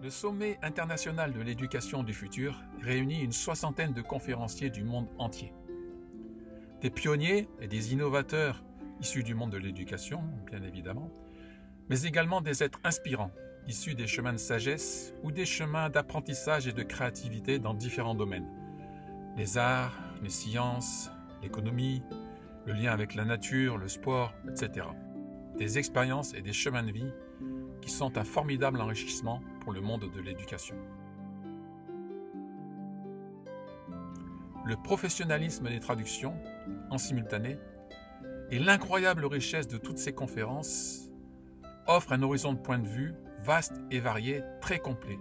Le sommet international de l'éducation du futur réunit une soixantaine de conférenciers du monde entier. Des pionniers et des innovateurs issus du monde de l'éducation, bien évidemment, mais également des êtres inspirants, issus des chemins de sagesse ou des chemins d'apprentissage et de créativité dans différents domaines. Les arts, les sciences, l'économie, le lien avec la nature, le sport, etc. Des expériences et des chemins de vie qui sont un formidable enrichissement pour le monde de l'éducation. Le professionnalisme des traductions, en simultané, et l'incroyable richesse de toutes ces conférences offrent un horizon de point de vue vaste et varié, très complet,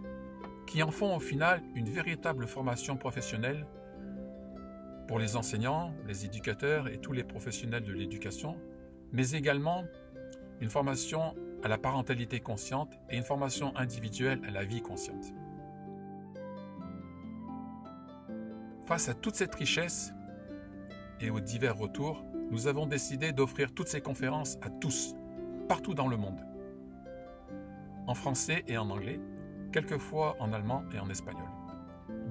qui en font au final une véritable formation professionnelle pour les enseignants, les éducateurs et tous les professionnels de l'éducation, mais également une formation à la parentalité consciente et une formation individuelle à la vie consciente. Face à toute cette richesse et aux divers retours, nous avons décidé d'offrir toutes ces conférences à tous, partout dans le monde, en français et en anglais, quelquefois en allemand et en espagnol.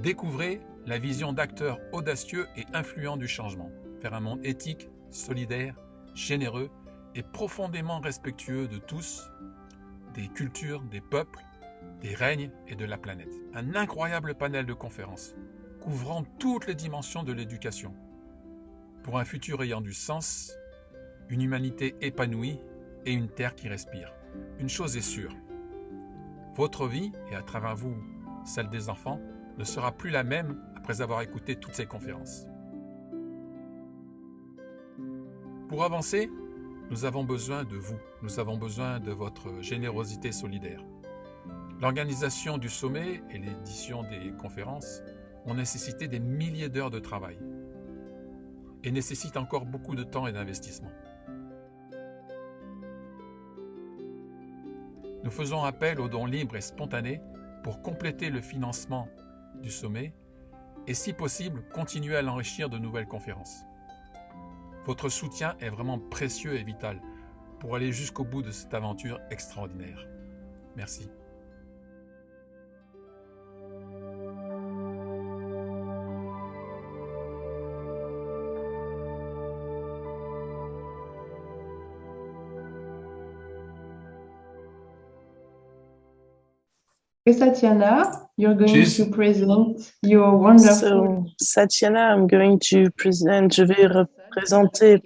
Découvrez la vision d'acteurs audacieux et influents du changement, vers un monde éthique, solidaire, généreux et profondément respectueux de tous, des cultures, des peuples, des règnes et de la planète. Un incroyable panel de conférences, couvrant toutes les dimensions de l'éducation, pour un futur ayant du sens, une humanité épanouie et une terre qui respire. Une chose est sûre, votre vie, et à travers vous, celle des enfants, ne sera plus la même après avoir écouté toutes ces conférences. Pour avancer, nous avons besoin de vous, nous avons besoin de votre générosité solidaire. L'organisation du sommet et l'édition des conférences ont nécessité des milliers d'heures de travail et nécessitent encore beaucoup de temps et d'investissement. Nous faisons appel aux dons libres et spontanés pour compléter le financement du sommet et, si possible, continuer à l'enrichir de nouvelles conférences. Votre soutien est vraiment précieux et vital pour aller jusqu'au bout de cette aventure extraordinaire. Merci. Satyanna, you're going to present your wonderful... So, Satyanna, I'm going to present, je vais représenter,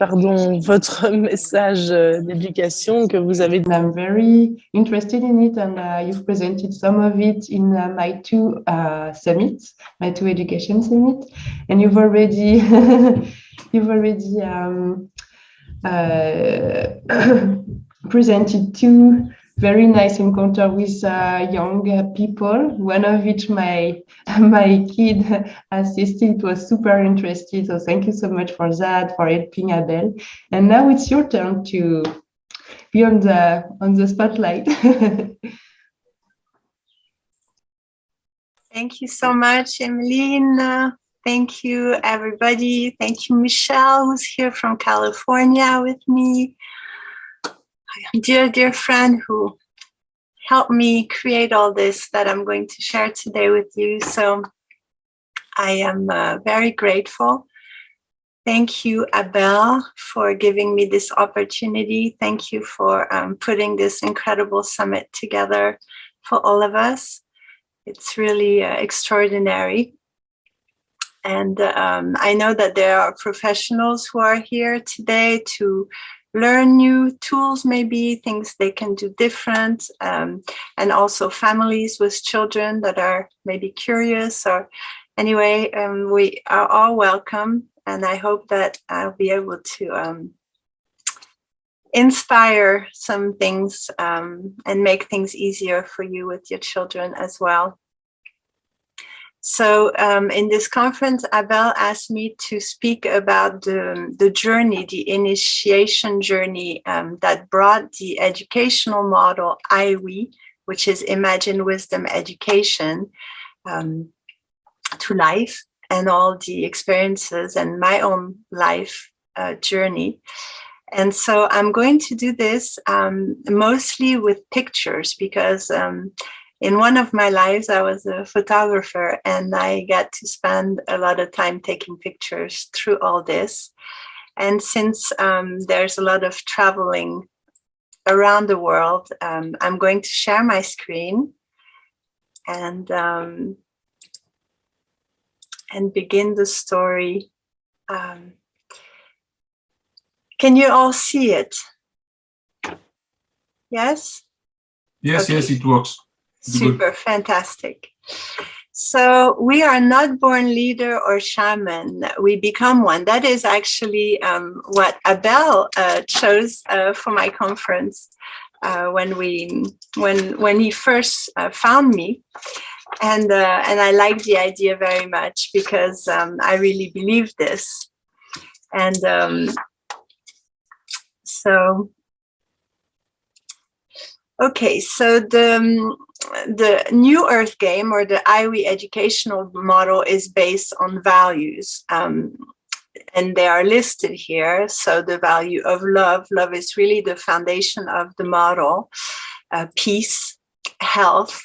votre message d'éducation que vous avez. I'm very interested in it, and you've presented some of it in my two summits, my two education summits, and you've already presented two very nice encounter with young people. One of which my kid assisted, was super interested. So thank you so much for that, for helping Abel. And now it's your turn to be on the spotlight. Thank you so much, Emeline. Thank you, everybody. Thank you, Michelle, who's here from California with me. Dear friend who helped me create all this that I'm going to share today with you. So I am very grateful. Thank you, Abel, for giving me this opportunity. Thank you for putting this incredible summit together for all of us. It's really extraordinary. And I know that there are professionals who are here today to learn new tools, maybe things they can do different, and also families with children that are maybe curious. Or anyway, we are all welcome, and I hope that I'll be able to inspire some things and make things easier for you with your children as well. So in this conference, Abel asked me to speak about the journey, the initiation journey that brought the educational model IWE, which is Imagine Wisdom Education, to life, and all the experiences and my own life journey. And so I'm going to do this mostly with pictures, because in one of my lives, I was a photographer, and I got to spend a lot of time taking pictures through all this. And since there's a lot of traveling around the world, I'm going to share my screen and begin the story. Can you all see it? Yes? Yes, Okay. yes, it works. Super, fantastic. So we are not born leader or shaman, we become one. That is actually what Abel chose for my conference when he first found me. And I like the idea very much because I really believe this. And okay, so the New Earth game, or the IWE educational model, is based on values, and they are listed here. So the value of love is really the foundation of the model. Peace, health,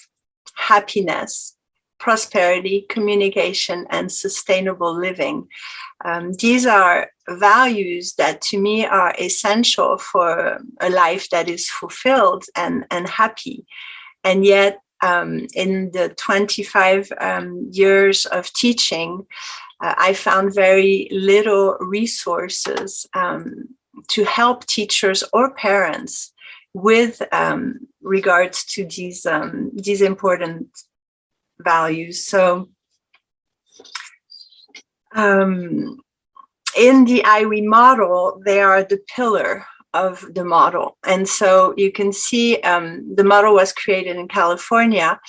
happiness, prosperity, communication, and sustainable living. These are values that to me are essential for a life that is fulfilled and happy. And yet, in the 25 years of teaching, I found very little resources to help teachers or parents with regards to these important values. So, in the IWE model, they are the pillar of the model. And so you can see the model was created in California.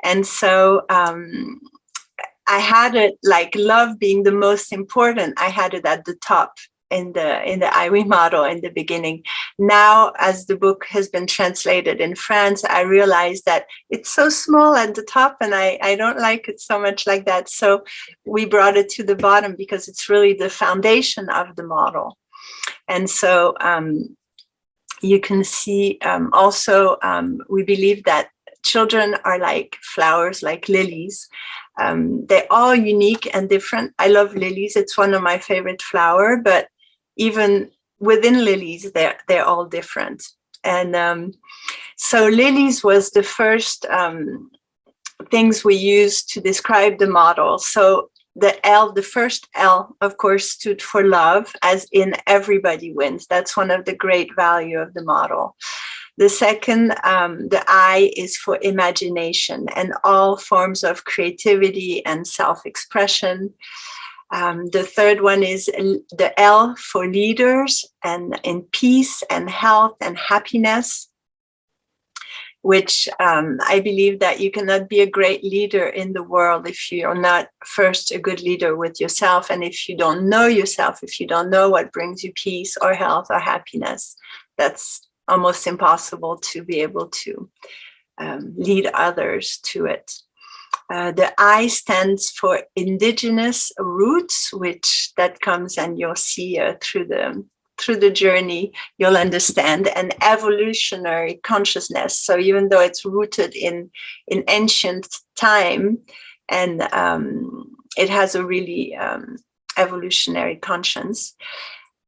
And so I had it, like love being the most important, I had it at the top in the IWE model in the beginning. Now, as the book has been translated in France, I realized that it's so small at the top, and I don't like it so much like that. So we brought it to the bottom because it's really the foundation of the model. And so you can see also, we believe that children are like flowers, like lilies. They're all unique and different. I love lilies. It's one of my favorite flowers, but even within lilies, they're all different. And so lilies was the first things we used to describe the model. So the first L, of course, stood for love, as in everybody wins. That's one of the great value of the model. The second, the I, is for imagination and all forms of creativity and self-expression. The third one is the L for leaders and in peace and health and happiness, which I believe that you cannot be a great leader in the world if you're not first a good leader with yourself. And if you don't know yourself, if you don't know what brings you peace or health or happiness, that's almost impossible to be able to lead others to it. The I stands for indigenous roots, which that comes, and you'll see through the journey, you'll understand, and evolutionary consciousness. So even though it's rooted in ancient time, and it has a really evolutionary conscience.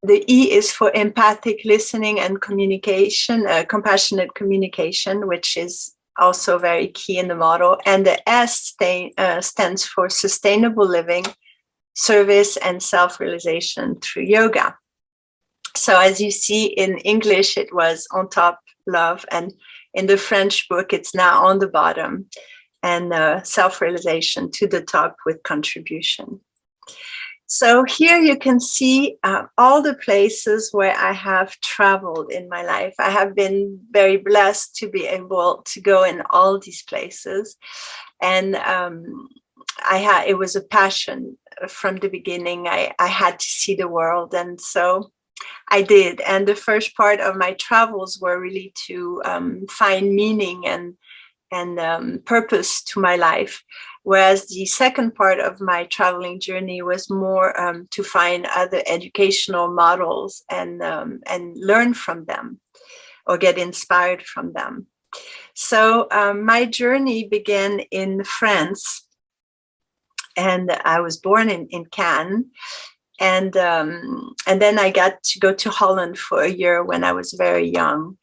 The E is for empathic listening and communication, compassionate communication, which is also very key in the model. And the S stands for sustainable living, service, and self-realization through yoga. So as you see, in English, it was on top, love, and in the French book, it's now on the bottom, and self-realization to the top with contribution. So here you can see all the places where I have traveled in my life. I have been very blessed to be able to go in all these places. And it was a passion from the beginning. I had to see the world. And so I did. And the first part of my travels were really to find meaning and purpose to my life. Whereas the second part of my traveling journey was more to find other educational models and learn from them or get inspired from them. So my journey began in France, and I was born in Cannes. And then I got to go to Holland for a year when I was very young,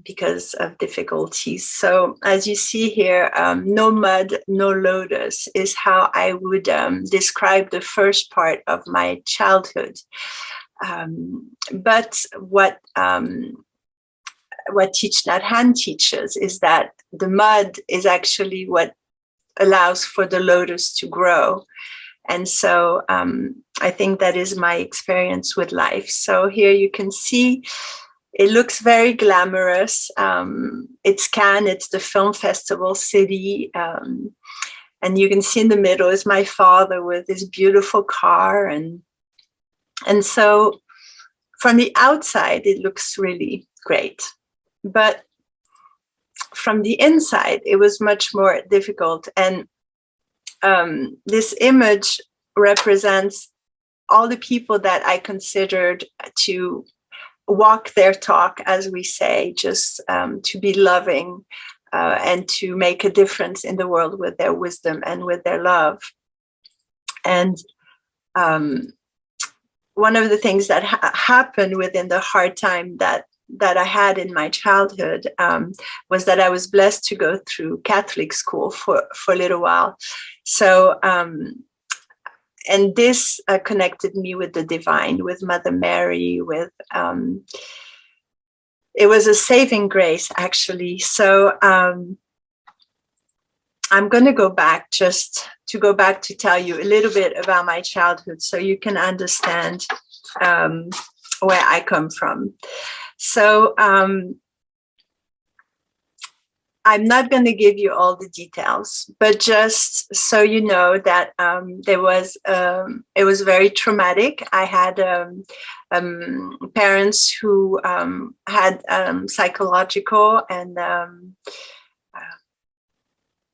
because of difficulties. So as you see here, no mud, no lotus is how I would describe the first part of my childhood. But what Thich Nhat Hanh teaches is that the mud is actually what allows for the lotus to grow. And so I think that is my experience with life. So here you can see it looks very glamorous. It's Cannes, it's the film festival city. And you can see in the middle is my father with his beautiful car. And so from the outside, it looks really great. But from the inside, it was much more difficult. And this image represents all the people that I considered to walk their talk, as we say, just to be loving and to make a difference in the world with their wisdom and with their love. And one of the things that happened within the hard time that I had in my childhood was that I was blessed to go through Catholic school for a little while. So, and this connected me with the divine, with Mother Mary, with, it was a saving grace, actually. So I'm going to go back to tell you a little bit about my childhood so you can understand where I come from. So I'm not going to give you all the details, but just so you know that it was very traumatic. I had parents who had psychological and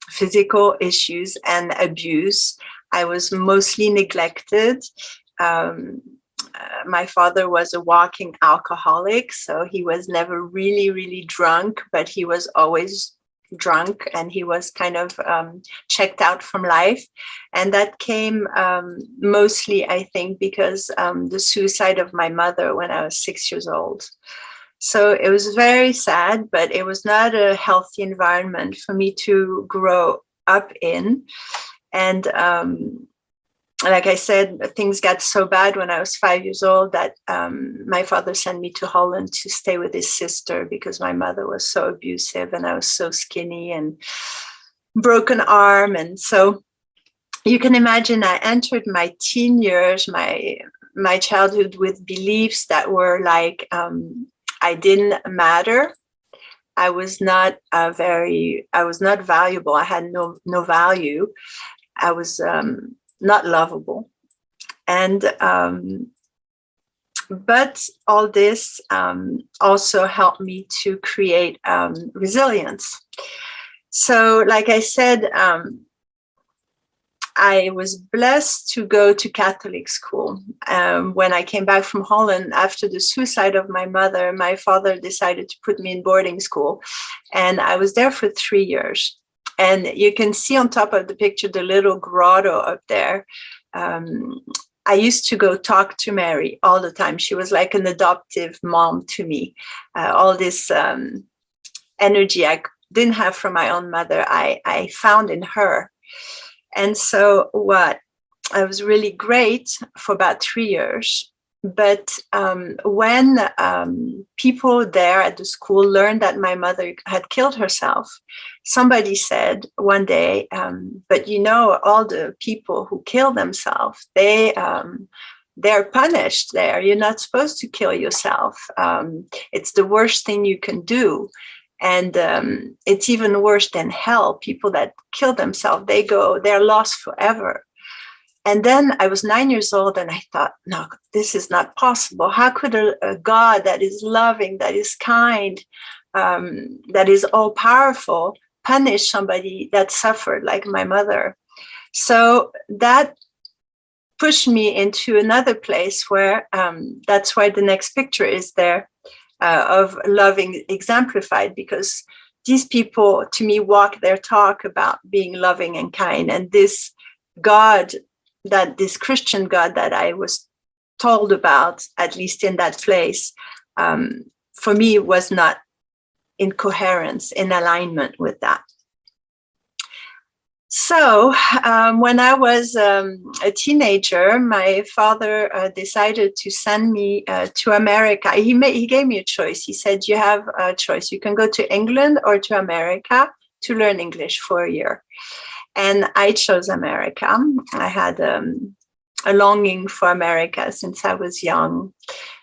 physical issues and abuse. I was mostly neglected. My father was a walking alcoholic, so he was never really, really drunk, but he was always drunk, and he was kind of checked out from life. And that came mostly, I think, because the suicide of my mother when I was 6 years old. So it was very sad, but it was not a healthy environment for me to grow up in. And like I said, things got so bad when I was 5 years old that my father sent me to Holland to stay with his sister because my mother was so abusive and I was so skinny and broken arm. And so you can imagine I entered my teen years, my childhood, with beliefs that were like, I didn't matter. I was not valuable. I had no value. I was not lovable. And but all this also helped me to create resilience. So like I said, I was blessed to go to Catholic school. When I came back from Holland after the suicide of my mother, my father decided to put me in boarding school, and I was there for 3 years. And you can see on top of the picture the little grotto up there. I used to go talk to Mary all the time. She was like an adoptive mom to me. All this energy I didn't have from my own mother, I found in her. And so I was really great for about 3 years. But when people there at the school learned that my mother had killed herself, somebody said one day, but you know, all the people who kill themselves, they're punished there. You're not supposed to kill yourself. It's the worst thing you can do. And it's even worse than hell. People that kill themselves, they're lost forever. And then I was 9 years old and I thought, no, this is not possible. How could a God that is loving, that is kind, that is all powerful, punish somebody that suffered like my mother? So that pushed me into another place where that's why the next picture is there, of loving exemplified, because these people, to me, walk their talk about being loving and kind. And this God, this Christian God that I was told about, at least in that place, for me was not in coherence, in alignment with that. So when I was a teenager, my father decided to send me to America. He gave me a choice. He said, you have a choice. You can go to England or to America to learn English for a year. And I chose America. I had a longing for America since I was young.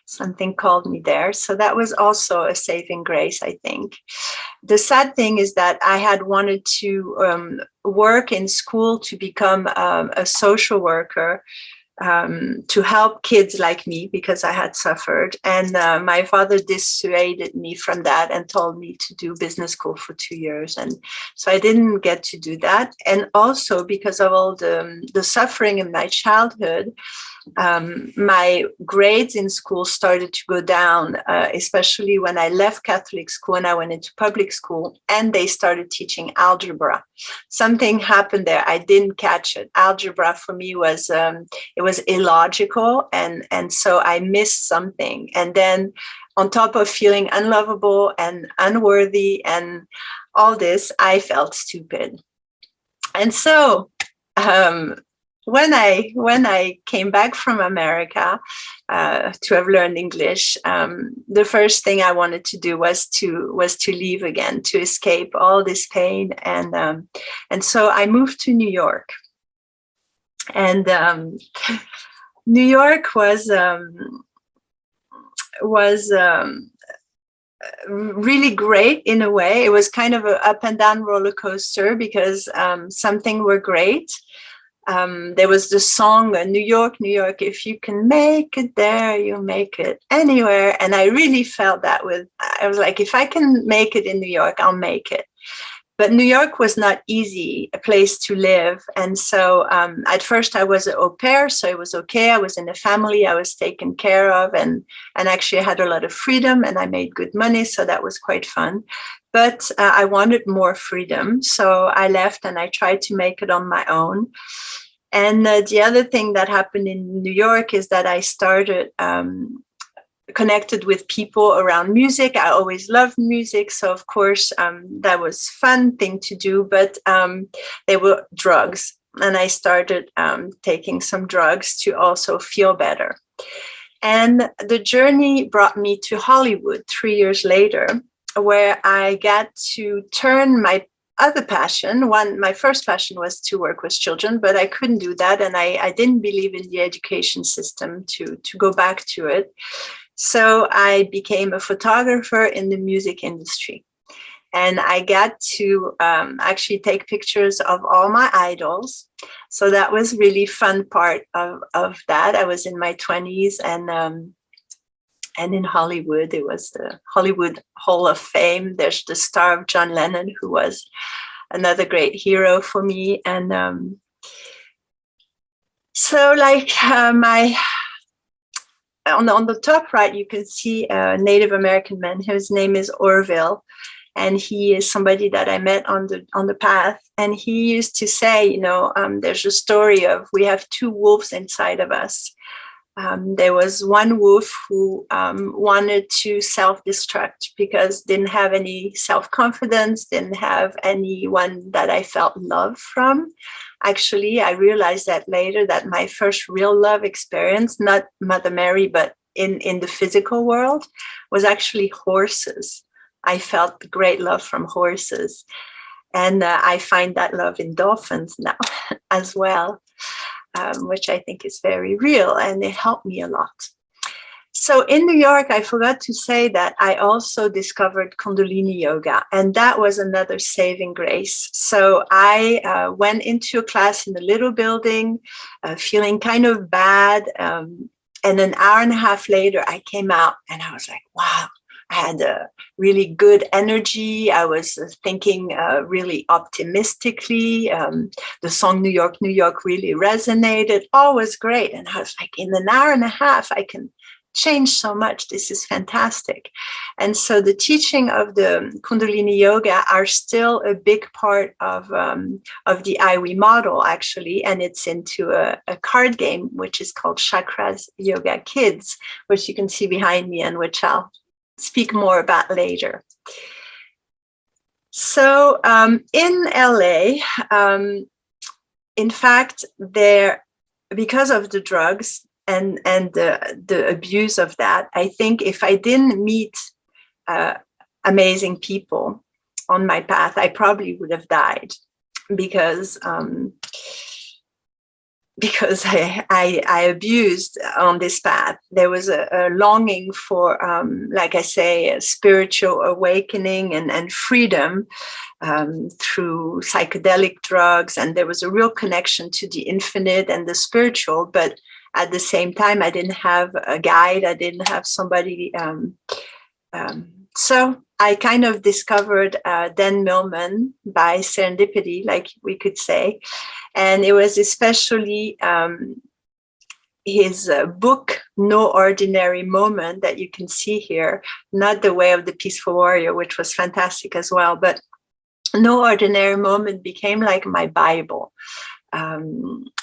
Something called me there. So that was also a saving grace, I think. The sad thing is that I had wanted to work in school to become a social worker, to help kids like me because I had suffered. And my father dissuaded me from that and told me to do business school for 2 years. And so I didn't get to do that. And also because of all the suffering in my childhood, my grades in school started to go down, especially when I left Catholic school and I went into public school, and they started teaching algebra. Something happened there. I didn't catch it. Algebra for me was it was illogical, and so I missed something. And then on top of feeling unlovable and unworthy and all this, I felt stupid. And so when I came back from America to have learned English, the first thing I wanted to do was to leave again, to escape all this pain, and so I moved to New York, and New York was really great in a way. It was kind of an up and down roller coaster because some things were great. There was the song, New York, New York, if you can make it there, you'll make it anywhere. And I really felt that I was like, if I can make it in New York, I'll make it. But New York was not easy, a place to live. And so at first I was an au pair, so it was okay. I was in a family, I was taken care of, and actually I had a lot of freedom, and I made good money. So that was quite fun. But I wanted more freedom. So I left and I tried to make it on my own. And the other thing that happened in New York is that I started connected with people around music. I always loved music. So of course, that was a fun thing to do, but they were drugs. And I started taking some drugs to also feel better. And the journey brought me to Hollywood 3 years later, where I got to turn my other passion. My first passion was to work with children, but I couldn't do that. And I didn't believe in the education system to go back to it. So I became a photographer in the music industry. And I got to actually take pictures of all my idols. So that was really fun part of that. I was in my 20s, and in Hollywood, it was the Hollywood Hall of Fame. There's the star of John Lennon, who was another great hero for me. And so like on the top right, you can see a Native American man. His name is Orville. And he is somebody that I met on the path. And he used to say, there's a story of we have two wolves inside of us. There was one wolf who wanted to self-destruct because didn't have any self-confidence, didn't have anyone that I felt love from. Actually, I realized that later, that my first real love experience, not Mother Mary, but in the physical world, was actually horses. I felt great love from horses. And I find that love in dolphins now as well. Which I think is very real, and it helped me a lot. So in New York, I forgot to say that I also discovered Kundalini Yoga, and that was another saving grace. So I went into a class in a little building, feeling kind of bad. And an hour and a half later, I came out and I was like, wow. I had a really good energy. I was thinking really optimistically. The song New York, New York really resonated. All was great. And I was like, in an hour and a half, I can changed so much. This is fantastic. And so the teaching of the Kundalini Yoga are still a big part of the IWI model, actually. And it's into a card game, which is called Chakras Yoga Kids, which you can see behind me and which I'll speak more about later. So in LA, in fact, because of the drugs and the abuse of that, I think if I didn't meet amazing people on my path, I probably would have died because I abused on this path. There was a longing for, like I say, a spiritual awakening and freedom through psychedelic drugs. And there was a real connection to the infinite and the spiritual. But at the same time, I didn't have a guide. I didn't have somebody. So I kind of discovered Dan Millman by serendipity, like we could say. And it was especially his book, No Ordinary Moment, that you can see here, not The Way of the Peaceful Warrior, which was fantastic as well, but No Ordinary Moment became like my Bible.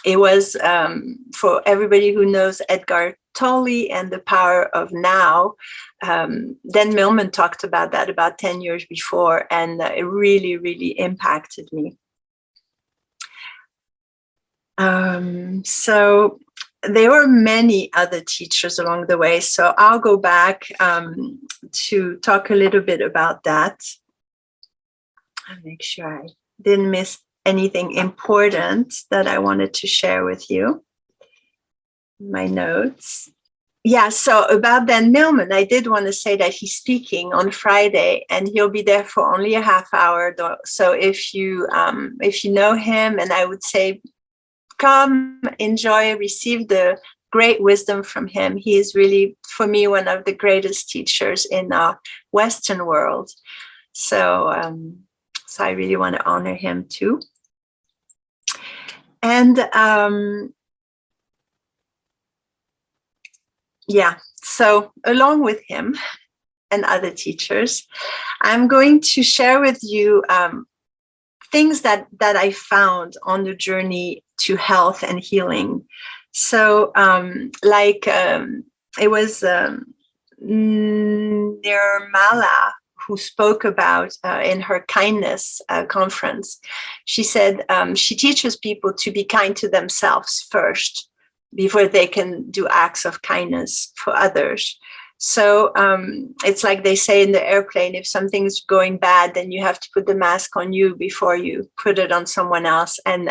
It was for everybody who knows Edgar Tolle and The Power of Now. Dan Millman talked about that about 10 years before, and it really, really impacted me. So there were many other teachers along the way. So I'll go back to talk a little bit about that. I'll make sure I didn't miss anything important that I wanted to share with you. My notes. Yeah, so about Dan Millman, I did want to say that he's speaking on Friday, and he'll be there for only a half hour. So if you know him, and I would say, come, enjoy, receive the great wisdom from him. He is really, for me, one of the greatest teachers in the Western world. So, so I really want to honor him too. And yeah, so along with him and other teachers, I'm going to share with you things that I found on the journey to health and healing. So it was Nirmala who spoke about in her kindness conference. She said she teaches people to be kind to themselves first before they can do acts of kindness for others. So it's like they say in the airplane, if something's going bad, then you have to put the mask on you before you put it on someone else. And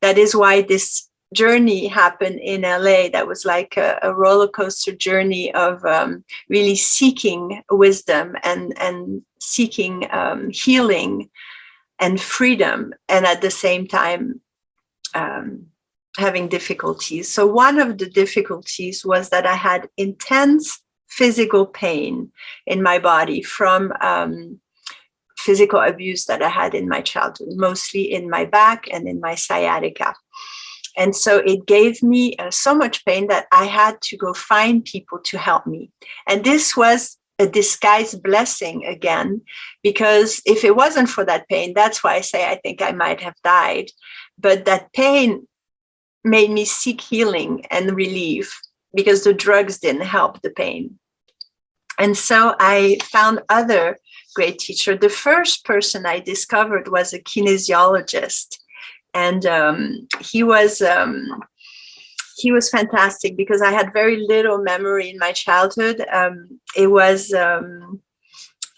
that is why this journey happened in LA. That was like a roller coaster journey of really seeking wisdom and seeking healing and freedom, and at the same time having difficulties. So one of the difficulties was that I had intense physical pain in my body from physical abuse that I had in my childhood, mostly in my back and in my sciatica. And so it gave me so much pain that I had to go find people to help me. And this was a disguised blessing again, because if it wasn't for that pain, that's why I say I think I might have died. But that pain made me seek healing and relief, because the drugs didn't help the pain. And so I found other great teachers. The first person I discovered was a kinesiologist. And he was fantastic, because I had very little memory in my childhood. It was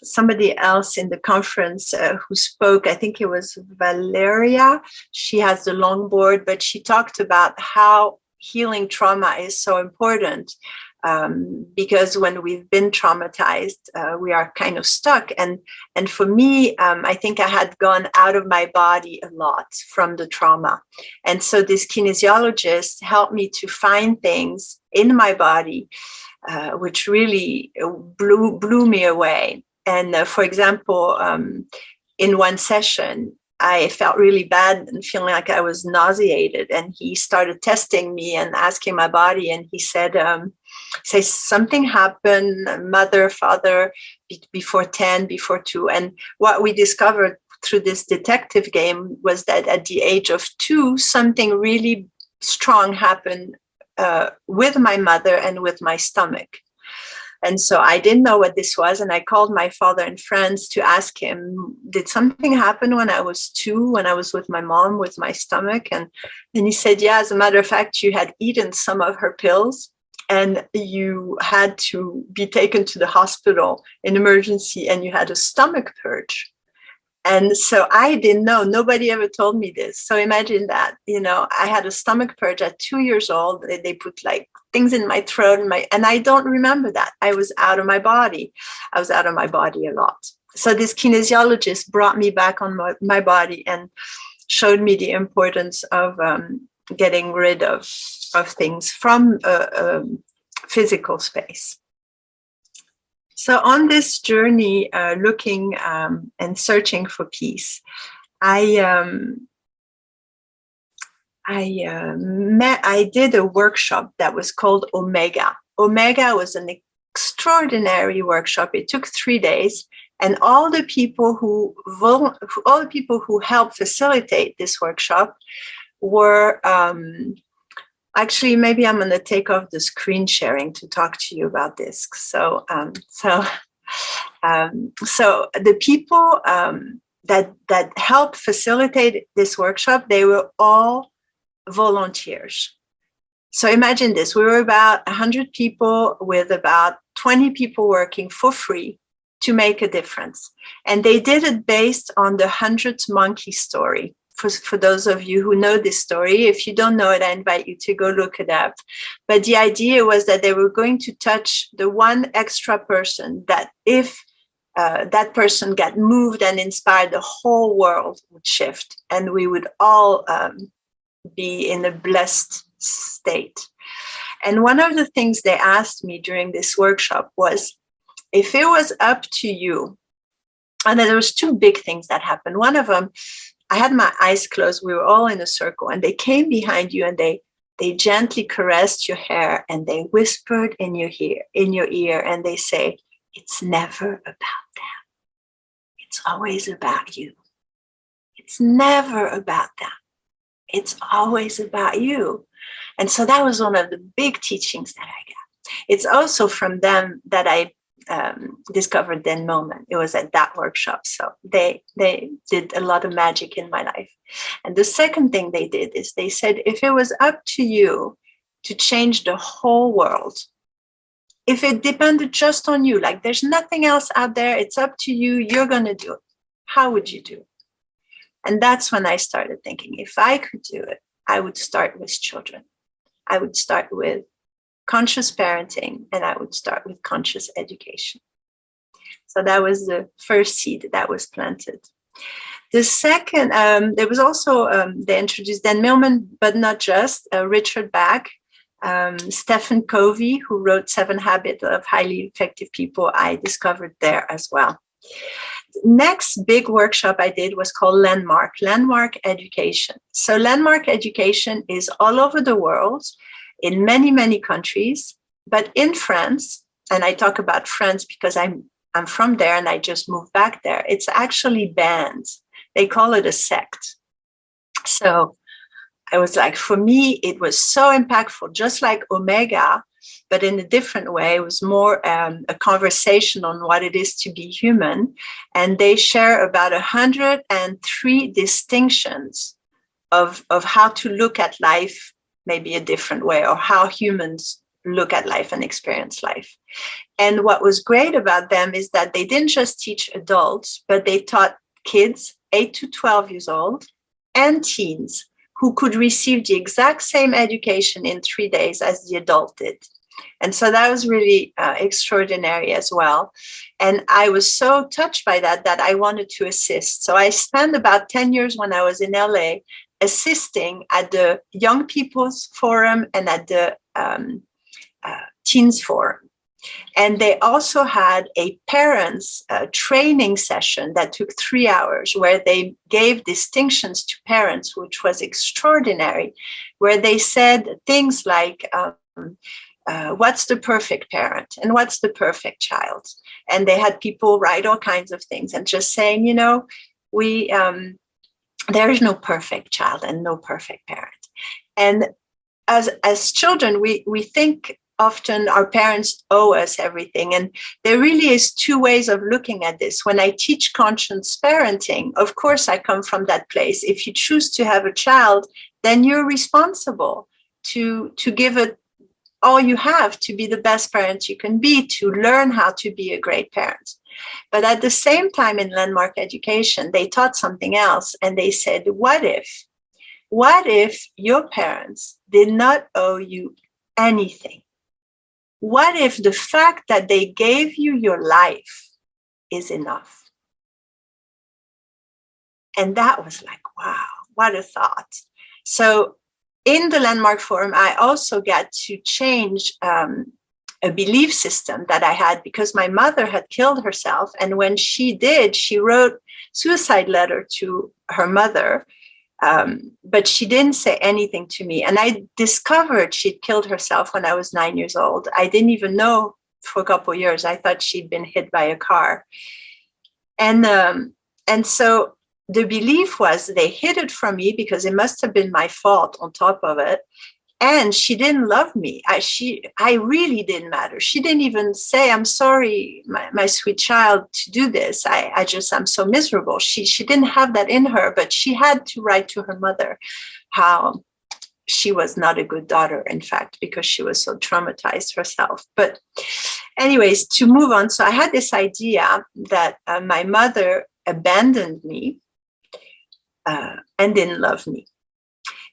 somebody else in the conference who spoke. I think it was Valeria. She has the longboard, but she talked about how healing trauma is so important. Because when we've been traumatized, we are kind of stuck. And for me, I think I had gone out of my body a lot from the trauma. And so this kinesiologist helped me to find things in my body, which really blew me away. And for example, in one session, I felt really bad and feeling like I was nauseated. And he started testing me and asking my body. And he said, say something happened, mother, father, before 10, before 2. And what we discovered through this detective game was that at the age of 2, something really strong happened with my mother and with my stomach. And so I didn't know what this was. And I called my father in France to ask him, did something happen when I was 2, when I was with my mom, with my stomach? And he said, yeah, as a matter of fact, you had eaten some of her pills and you had to be taken to the hospital in emergency and you had a stomach purge. And so I didn't know, nobody ever told me this. So imagine that, I had a stomach purge at 2 years old. They put like things in my throat and I don't remember that. I was out of my body. I was out of my body a lot. So this kinesiologist brought me back on my body and showed me the importance of getting rid of things from a physical space. So on this journey, looking and searching for peace, I did a workshop that was called Omega. Omega was an extraordinary workshop. It took 3 days, and all the people who helped facilitate this workshop were actually, maybe I'm going to take off the screen sharing to talk to you about this. So the people that helped facilitate this workshop, they were all volunteers. So imagine this: we were about 100 people with about 20 people working for free to make a difference, and they did it based on the 100th monkey story. For those of you who know this story, if you don't know it, I invite you to go look it up. But the idea was that they were going to touch the one extra person that if that person got moved and inspired, the whole world would shift and we would all be in a blessed state. And one of the things they asked me during this workshop was, if it was up to you, and then there was 2 big things that happened. One of them, I had my eyes closed. We were all in a circle and they came behind you and they gently caressed your hair and they whispered in your ear and they say, it's never about them. It's always about you. It's never about them. It's always about you. And so that was one of the big teachings that I got. It's also from them that I discovered Dan Millman. It was at that workshop. So they did a lot of magic in my life. And the second thing they did is they said, if it was up to you to change the whole world, if it depended just on you, like there's nothing else out there, it's up to you, you're going to do it, how would you do it? And that's when I started thinking, if I could do it, I would start with children. I would start with conscious parenting, and I would start with conscious education. So that was the first seed that was planted. The second, there was also, they introduced Dan Millman, but not just, Richard Bach, Stephen Covey, who wrote 7 Habits of Highly Effective People, I discovered there as well. Next big workshop I did was called Landmark Education. So Landmark Education is all over the world, in many, many countries, but in France, and I talk about France because I'm from there and I just moved back there, it's actually banned. They call it a sect. So I was like, for me, it was so impactful, just like Omega, but in a different way. It was more a conversation on what it is to be human. And they share about 103 distinctions of how to look at life maybe a different way, or how humans look at life and experience life. And what was great about them is that they didn't just teach adults, but they taught kids 8 to 12 years old and teens who could receive the exact same education in 3 days as the adult did. And so that was really extraordinary as well. And I was so touched by that I wanted to assist. So I spent about 10 years when I was in LA assisting at the Young People's Forum and at the Teens Forum. And they also had a parents training session that took 3 hours, where they gave distinctions to parents, which was extraordinary, where they said things like, what's the perfect parent and what's the perfect child? And they had people write all kinds of things and just saying, you know, there is no perfect child and no perfect parent. And as children, we think often our parents owe us everything. And there really is two ways of looking at this. When I teach conscious parenting, of course, I come from that place. If you choose to have a child, then you're responsible to give it all you have to be the best parent you can be, to learn how to be a great parent. But at the same time, in landmark education, they taught something else. And they said, what if your parents did not owe you anything? What if the fact that they gave you your life is enough? And that was like, wow, what a thought. So in the Landmark Forum, I also got to change a belief system that I had, because my mother had killed herself. And when she did, she wrote suicide letter to her mother. But she didn't say anything to me. And I discovered she'd killed herself when I was 9 years old. I didn't even know for a couple of years. I thought she'd been hit by a car. And so the belief was they hid it from me because it must have been my fault on top of it. And she didn't love me. I really didn't matter. She didn't even say, I'm sorry, my sweet child, to do this. I'm so miserable. She didn't have that in her, but she had to write to her mother how she was not a good daughter, in fact, because she was so traumatized herself. But anyways, to move on. So I had this idea that my mother abandoned me and didn't love me.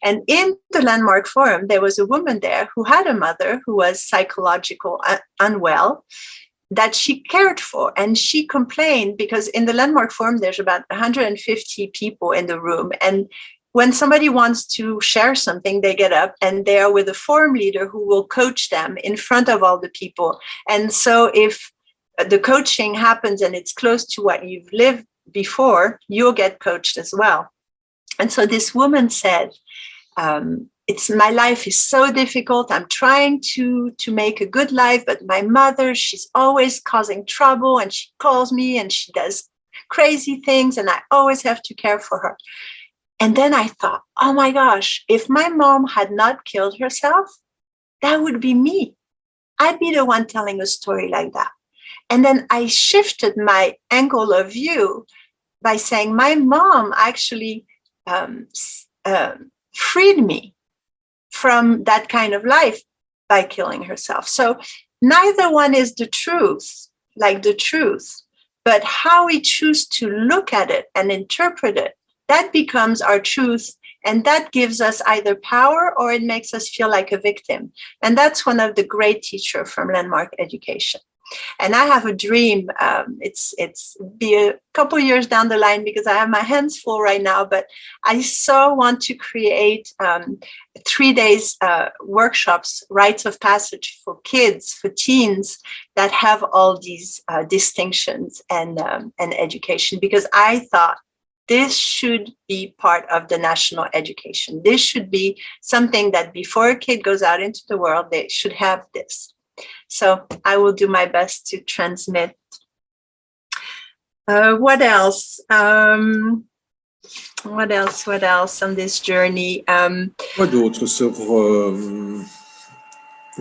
And in the Landmark Forum, there was a woman there who had a mother who was psychological unwell that she cared for. And she complained because in the Landmark Forum, there's about 150 people in the room. And when somebody wants to share something, they get up and they're with a forum leader who will coach them in front of all the people. And so if the coaching happens and it's close to what you've lived before, you'll get coached as well. And so this woman said, my life is so difficult. I'm trying to make a good life, but my mother, she's always causing trouble, and she calls me and she does crazy things, and I always have to care for her. And then I thought, oh my gosh, if my mom had not killed herself, that would be me. I'd be the one telling a story like that. And then I shifted my angle of view by saying my mom actually freed me from that kind of life by killing herself. So neither one is the truth, but how we choose to look at it and interpret it, that becomes our truth. And that gives us either power or it makes us feel like a victim. And that's one of the great teachers from landmark education. And I have a dream. It's be a couple years down the line because I have my hands full right now. But I so want to create 3 days workshops, rites of passage for kids, for teens that have all these distinctions and education. Because I thought this should be part of the national education. This should be something that before a kid goes out into the world, they should have this. So I will do my best to transmit. What else? What else on this journey? Quoi d'autre sur le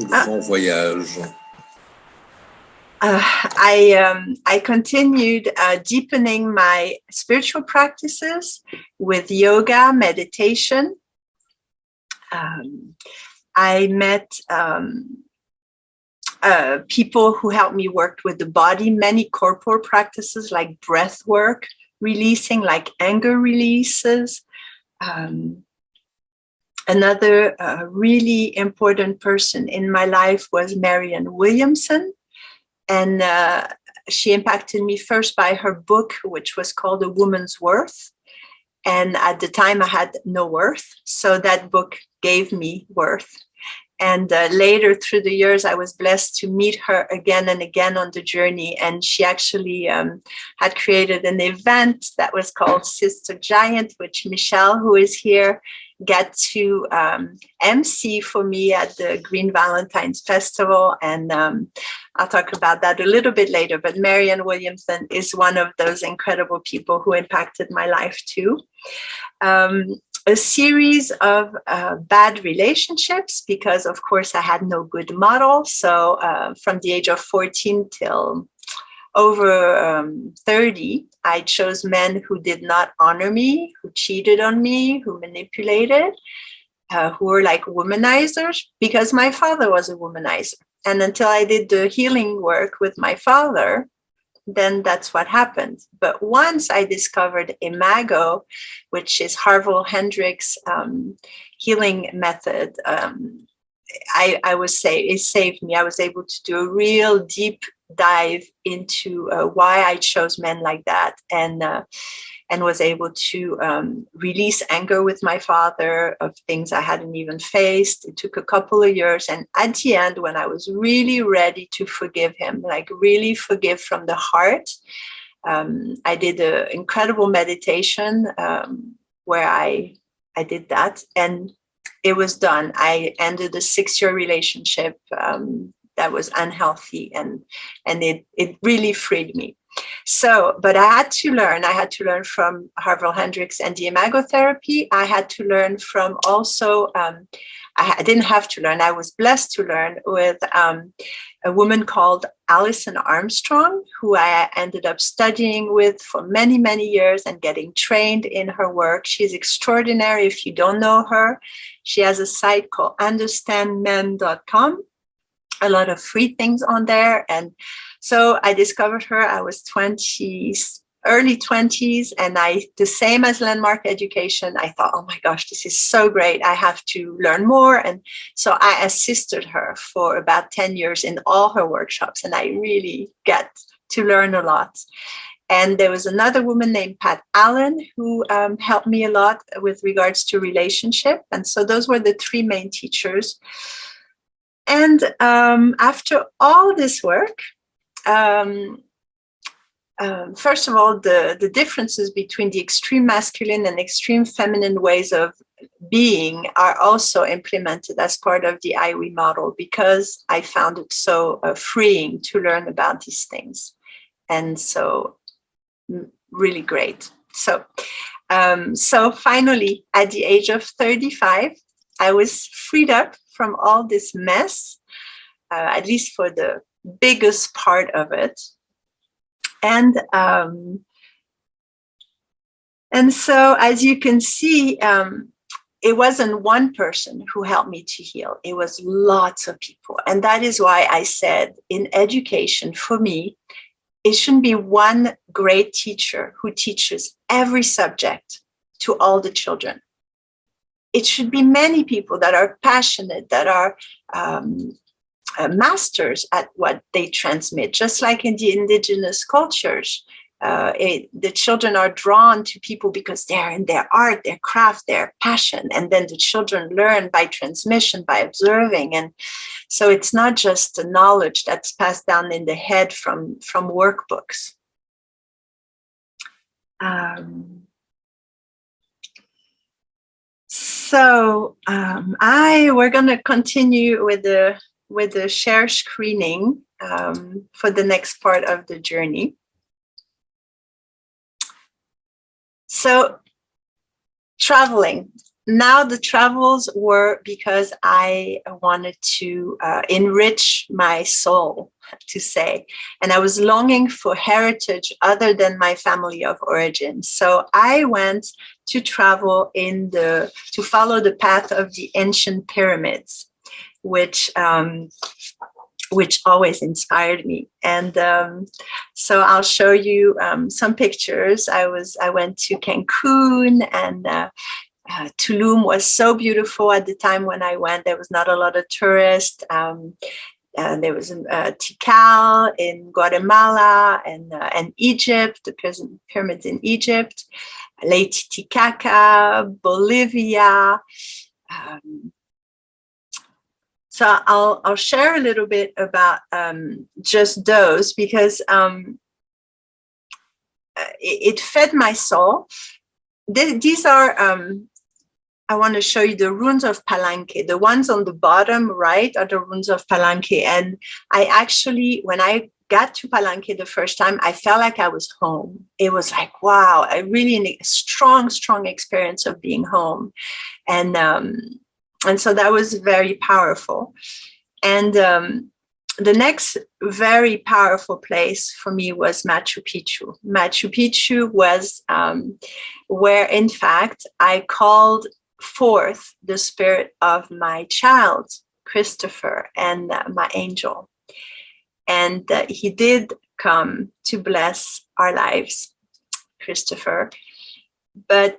grand voyage? I continued deepening my spiritual practices with yoga, meditation. I met people who helped me work with the body, many corporal practices like breath work, releasing, like anger releases. Another really important person in my life was Marianne Williamson. And she impacted me first by her book, which was called A Woman's Worth. And at the time I had no worth. So that book gave me worth. And later through the years, I was blessed to meet her again and again on the journey. And she actually had created an event that was called Sister Giant, which Michelle, who is here, got to MC for me at the Green Valentines Festival. And I'll talk about that a little bit later. But Marianne Williamson is one of those incredible people who impacted my life too. A series of bad relationships, because of course I had no good model. So from the age of 14 till over 30, I chose men who did not honor me, who cheated on me, who manipulated, who were like womanizers, because my father was a womanizer. And until I did the healing work with my father, then that's what happened. But once I discovered Imago, which is Harville Hendricks' healing method, I would say it saved me. I was able to do a real deep dive into why I chose men like that, and was able to release anger with my father of things I hadn't even faced. It took a couple of years. And at the end, when I was really ready to forgive him, like really forgive from the heart, I did an incredible meditation where I did that. And it was done. I ended a 6-year relationship that was unhealthy, and it really freed me. So, but I had to learn from Harville Hendricks and the Imago therapy. I had to learn from also, I didn't have to learn, I was blessed to learn with a woman called Alison Armstrong, who I ended up studying with for many, many years and getting trained in her work. She's extraordinary. If you don't know her, she has a site called understandmen.com. A lot of free things on there. And so I discovered her. I was early 20s, and the same as Landmark Education, I thought, oh my gosh, this is so great. I have to learn more. And so I assisted her for about 10 years in all her workshops, and I really get to learn a lot. And there was another woman named Pat Allen who helped me a lot with regards to relationship. And so those were the 3 main teachers. And after all this work, first of all, the differences between the extreme masculine and extreme feminine ways of being are also implemented as part of the IWE model, because I found it so freeing to learn about these things. And so really great. So finally, at the age of 35, I was freed up from all this mess, at least for the biggest part of it. And so, as you can see, it wasn't one person who helped me to heal. It was lots of people. And that is why I said in education, for me, it shouldn't be one great teacher who teaches every subject to all the children. It should be many people that are passionate, that are masters at what they transmit, just like in the indigenous cultures. The children are drawn to people because they're in their art, their craft, their passion. And then the children learn by transmission, by observing. And so it's not just the knowledge that's passed down in the head from workbooks. So we're going to continue with the share screening for the next part of the journey. So traveling. Now the travels were because I wanted to enrich my soul, to say, and I was longing for heritage other than my family of origin. So I went to travel to follow the path of the ancient pyramids, which always inspired me. And so I'll show you some pictures. I went to Cancun, and Tulum was so beautiful at the time when I went. There was not a lot of tourists. There was Tikal in Guatemala and Egypt, the pyramids in Egypt, Lake Titicaca, Bolivia. So I'll share a little bit about just those, because it fed my soul. These are, I want to show you the runes of Palenque. The ones on the bottom right are the runes of Palenque. And I actually, when I got to Palenque the first time, I felt like I was home. It was like, wow, I really strong experience of being home. And so that was very powerful. And the next very powerful place for me was Machu Picchu. Machu Picchu was where, in fact, I called forth the spirit of my child, Christopher, and my angel. And he did come to bless our lives, Christopher. But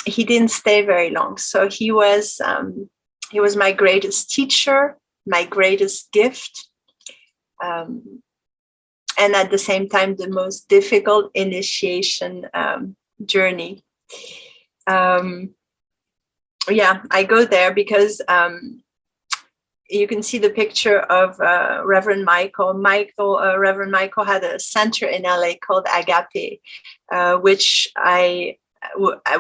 he didn't stay very long. So he was my greatest teacher, my greatest gift, and at the same time, the most difficult initiation journey. Yeah, I go there because you can see the picture of Reverend Michael. Reverend Michael had a center in LA called Agape, which I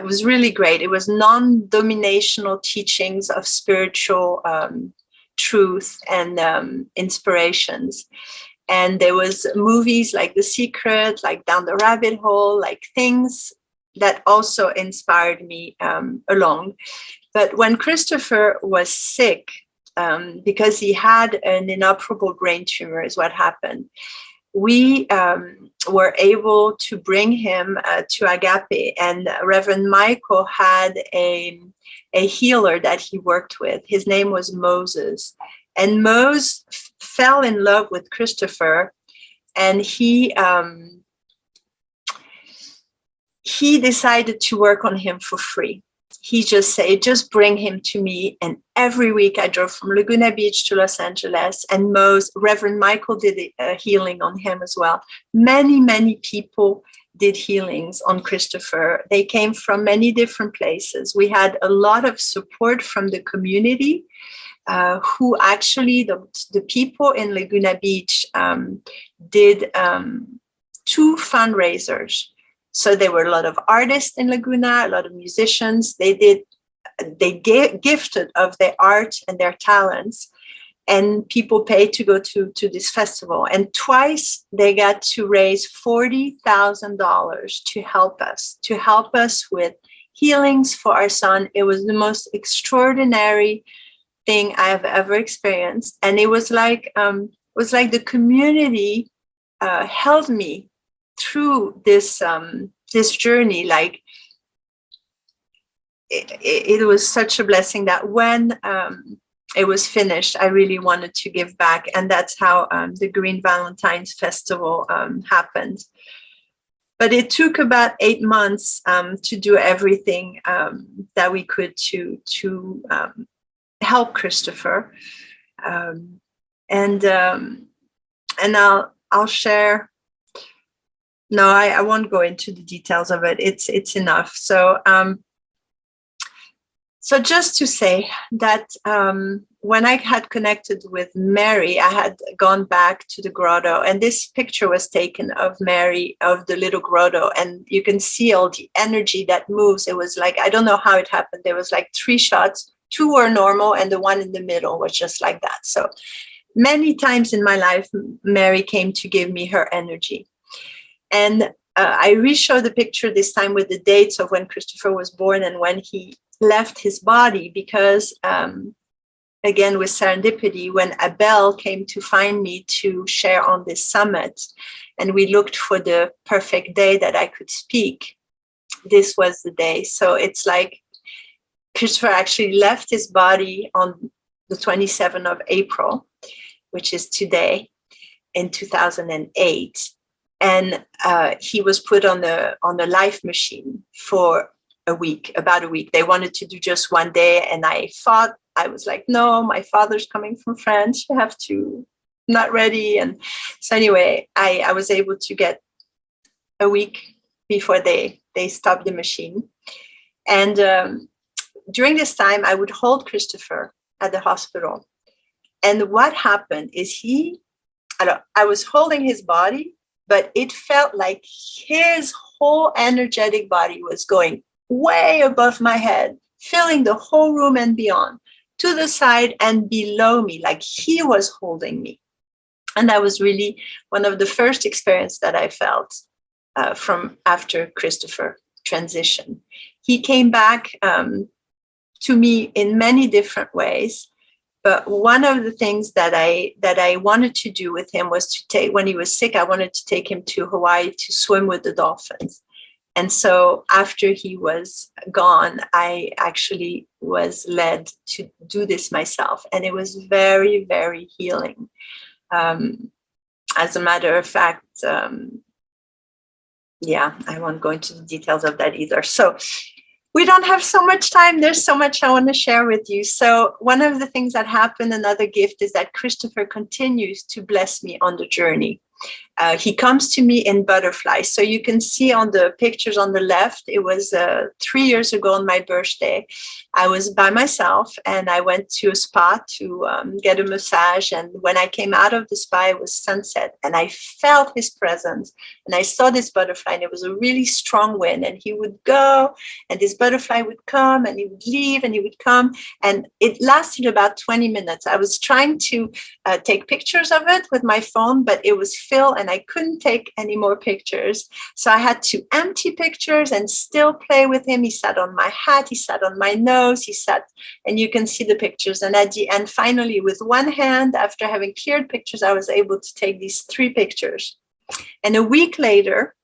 was really great. It was non-dominational teachings of spiritual truth and inspirations. And there was movies like The Secret, like Down the Rabbit Hole, like things that also inspired me along. But when Christopher was sick, because he had an inoperable brain tumor is what happened, we were able to bring him to Agape, and Reverend Michael had a healer that he worked with. His name was Moses, and Moses fell in love with Christopher, and he decided to work on him for free. He just said, just bring him to me. And every week I drove from Laguna Beach to Los Angeles, and Reverend Michael did a healing on him as well. Many people did healings on Christopher. They came from many different places. We had a lot of support from the community, who actually, the people in Laguna Beach did 2 fundraisers. So there were a lot of artists in Laguna, a lot of musicians. They gifted of their art and their talents, and people paid to go to this festival. And twice they got to raise $40,000 to help us with healings for our son. It was the most extraordinary thing I have ever experienced. And it was like the community held me through this journey. Like it was such a blessing that when it was finished, I really wanted to give back, and that's how the Green Valentines Festival happened. But it took about 8 months to do everything that we could to help Christopher, and I'll share. No, I won't go into the details of it. It's enough. So just to say that when I had connected with Mary, I had gone back to the grotto, and this picture was taken of Mary, of the little grotto, and you can see all the energy that moves. It was like, I don't know how it happened. There was like 3 shots, 2 were normal, and the one in the middle was just like that. So many times in my life, Mary came to give me her energy. And I re-show the picture this time with the dates of when Christopher was born and when he left his body, because again, with serendipity, when Abel came to find me to share on this summit, and we looked for the perfect day that I could speak, this was the day. So it's like Christopher actually left his body on the 27th of April, which is today, in 2008. And he was put on the life machine for about a week. They wanted to do just one day, and I was like, no, my father's coming from France. You have to, not ready. And so anyway, I was able to get a week before they stopped the machine. And during this time, I would hold Christopher at the hospital. And what happened is I was holding his body, but it felt like his whole energetic body was going way above my head, filling the whole room and beyond, to the side and below me, like he was holding me. And that was really one of the first experiences that I felt from after Christopher transition. He came back to me in many different ways. But one of the things that I wanted to do with him was to take, when he was sick, I wanted to take him to Hawaii to swim with the dolphins. And so after he was gone, I actually was led to do this myself. And it was very, very healing. As a matter of fact, yeah, I won't go into the details of that either. So we don't have so much time. There's so much I want to share with you. So one of the things that happened, another gift, is that Christopher continues to bless me on the journey. He comes to me in butterflies. So you can see on the pictures on the left, it was 3 years ago on my birthday. I was by myself and I went to a spa to get a massage. And when I came out of the spa, it was sunset and I felt his presence and I saw this butterfly and it was a really strong wind and he would go and this butterfly would come and he would leave and he would come. And it lasted about 20 minutes. I was trying to take pictures of it with my phone, but it was filled and I couldn't take any more pictures. So I had to empty pictures and still play with him. He sat on my hat, he sat on my nose, he sat, and you can see the pictures. And at the end, finally, with one hand, after having cleared pictures, I was able to take these 3 pictures. And a week later,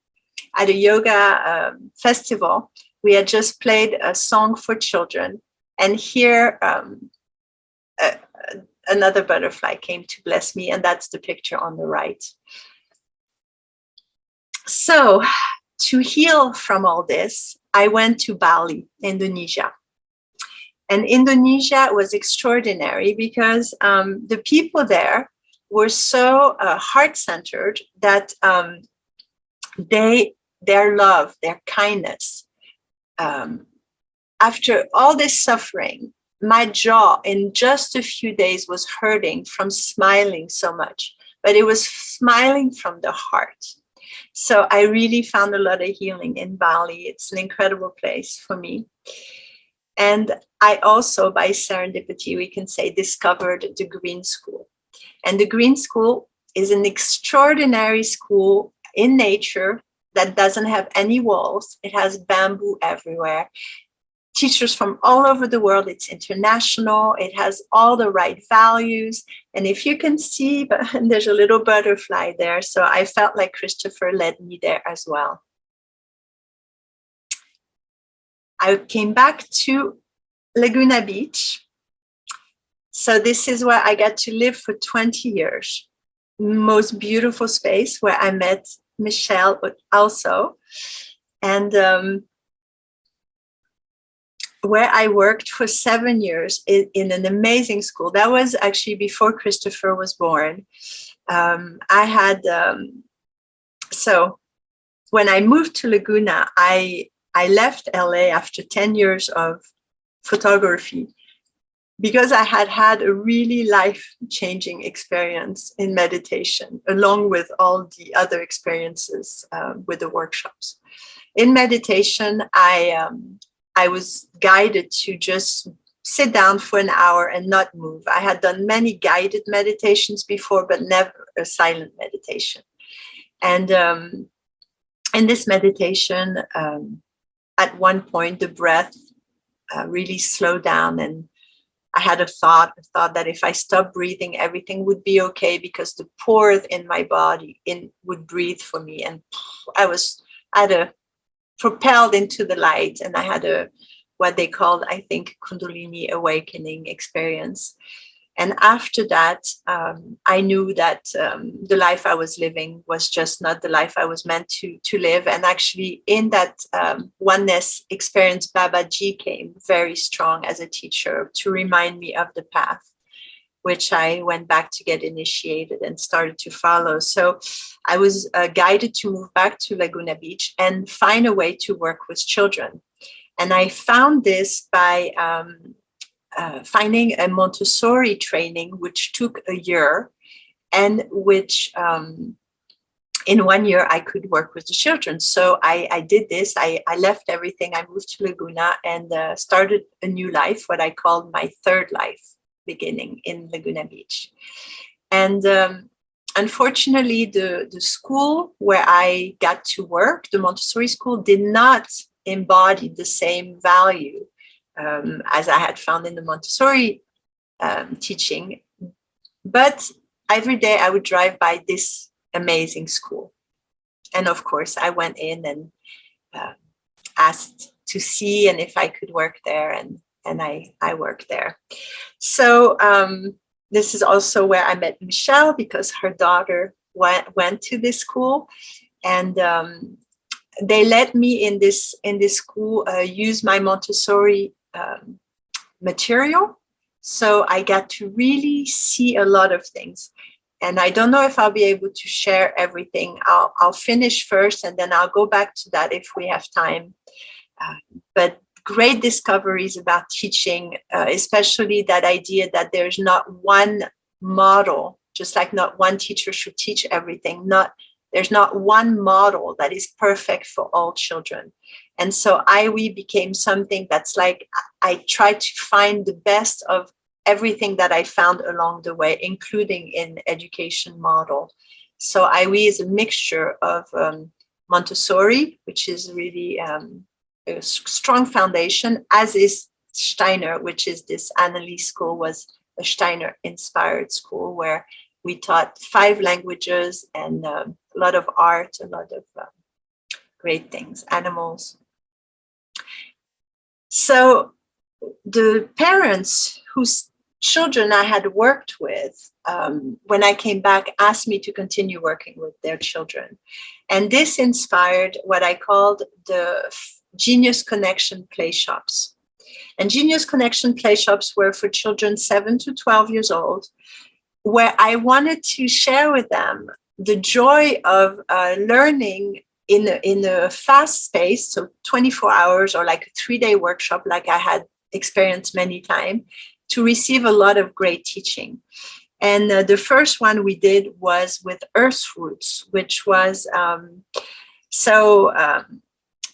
at a yoga festival, we had just played a song for children. And here, another butterfly came to bless me, and that's the picture on the right. So to heal from all this, I went to Bali, Indonesia. And Indonesia was extraordinary because the people there were so heart-centered that their love, their kindness, after all this suffering, my jaw in just a few days was hurting from smiling so much, but it was smiling from the heart. So I really found a lot of healing in Bali. It's an incredible place for me. And I also, by serendipity, we can say, discovered the Green School. And the Green School is an extraordinary school in nature that doesn't have any walls. It has bamboo everywhere. Teachers from all over the world. It's international. It has all the right values. And if you can see, there's a little butterfly there. So I felt like Christopher led me there as well. I came back to Laguna Beach. So this is where I got to live for 20 years. Most beautiful space where I met Michelle also. And where I worked for 7 years in an amazing school. That was actually before Christopher was born. So when I moved to Laguna, I left LA after 10 years of photography because I had had a really life-changing experience in meditation, along with all the other experiences with the workshops. In meditation, I was guided to just sit down for an hour and not move. I had done many guided meditations before, but never a silent meditation. And in this meditation, at one point, the breath really slowed down. And I had a thought that if I stopped breathing, everything would be okay because the pores in my body would breathe for me. And I had a propelled into the light, and I had what they called, I think, Kundalini awakening experience. And after that, I knew that the life I was living was just not the life I was meant to live. And actually, in that oneness experience, Babaji came very strong as a teacher to remind me of the path, which I went back to get initiated and started to follow. So I was guided to move back to Laguna Beach and find a way to work with children. And I found this by finding a Montessori training, which took a year, and which in 1 year I could work with the children. So I did this. I left everything. I moved to Laguna and started a new life, what I called my third life, beginning in Laguna Beach. And unfortunately, the school where I got to work, the Montessori school, did not embody the same value as I had found in the Montessori teaching. But every day I would drive by this amazing school. And of course, I went in and asked to see and if I could work there, and I worked there. So this is also where I met Michelle, because her daughter went to this school, and they let me in this school use my Montessori material. So I got to really see a lot of things. And I don't know if I'll be able to share everything. I'll finish first, and then I'll go back to that if we have time. But great discoveries about teaching, especially that idea that there's not one model, just like not one teacher should teach everything. There's not one model that is perfect for all children. And so IWE became something that's like, I try to find the best of everything that I found along the way, including in education model. So IWE is a mixture of Montessori, which is really a strong foundation, as is Steiner, which is this Annalise school, was a Steiner-inspired school where we taught 5 languages and a lot of art, a lot of great things, animals. So the parents whose children I had worked with, when I came back, asked me to continue working with their children. And this inspired what I called the Genius Connection play shops. And Genius Connection play shops were for children 7 to 12 years old, where I wanted to share with them the joy of learning in a fast space, so 24 hours or like a 3-day workshop, like I had experienced many times, to receive a lot of great teaching. And the first one we did was with Earth Roots, which was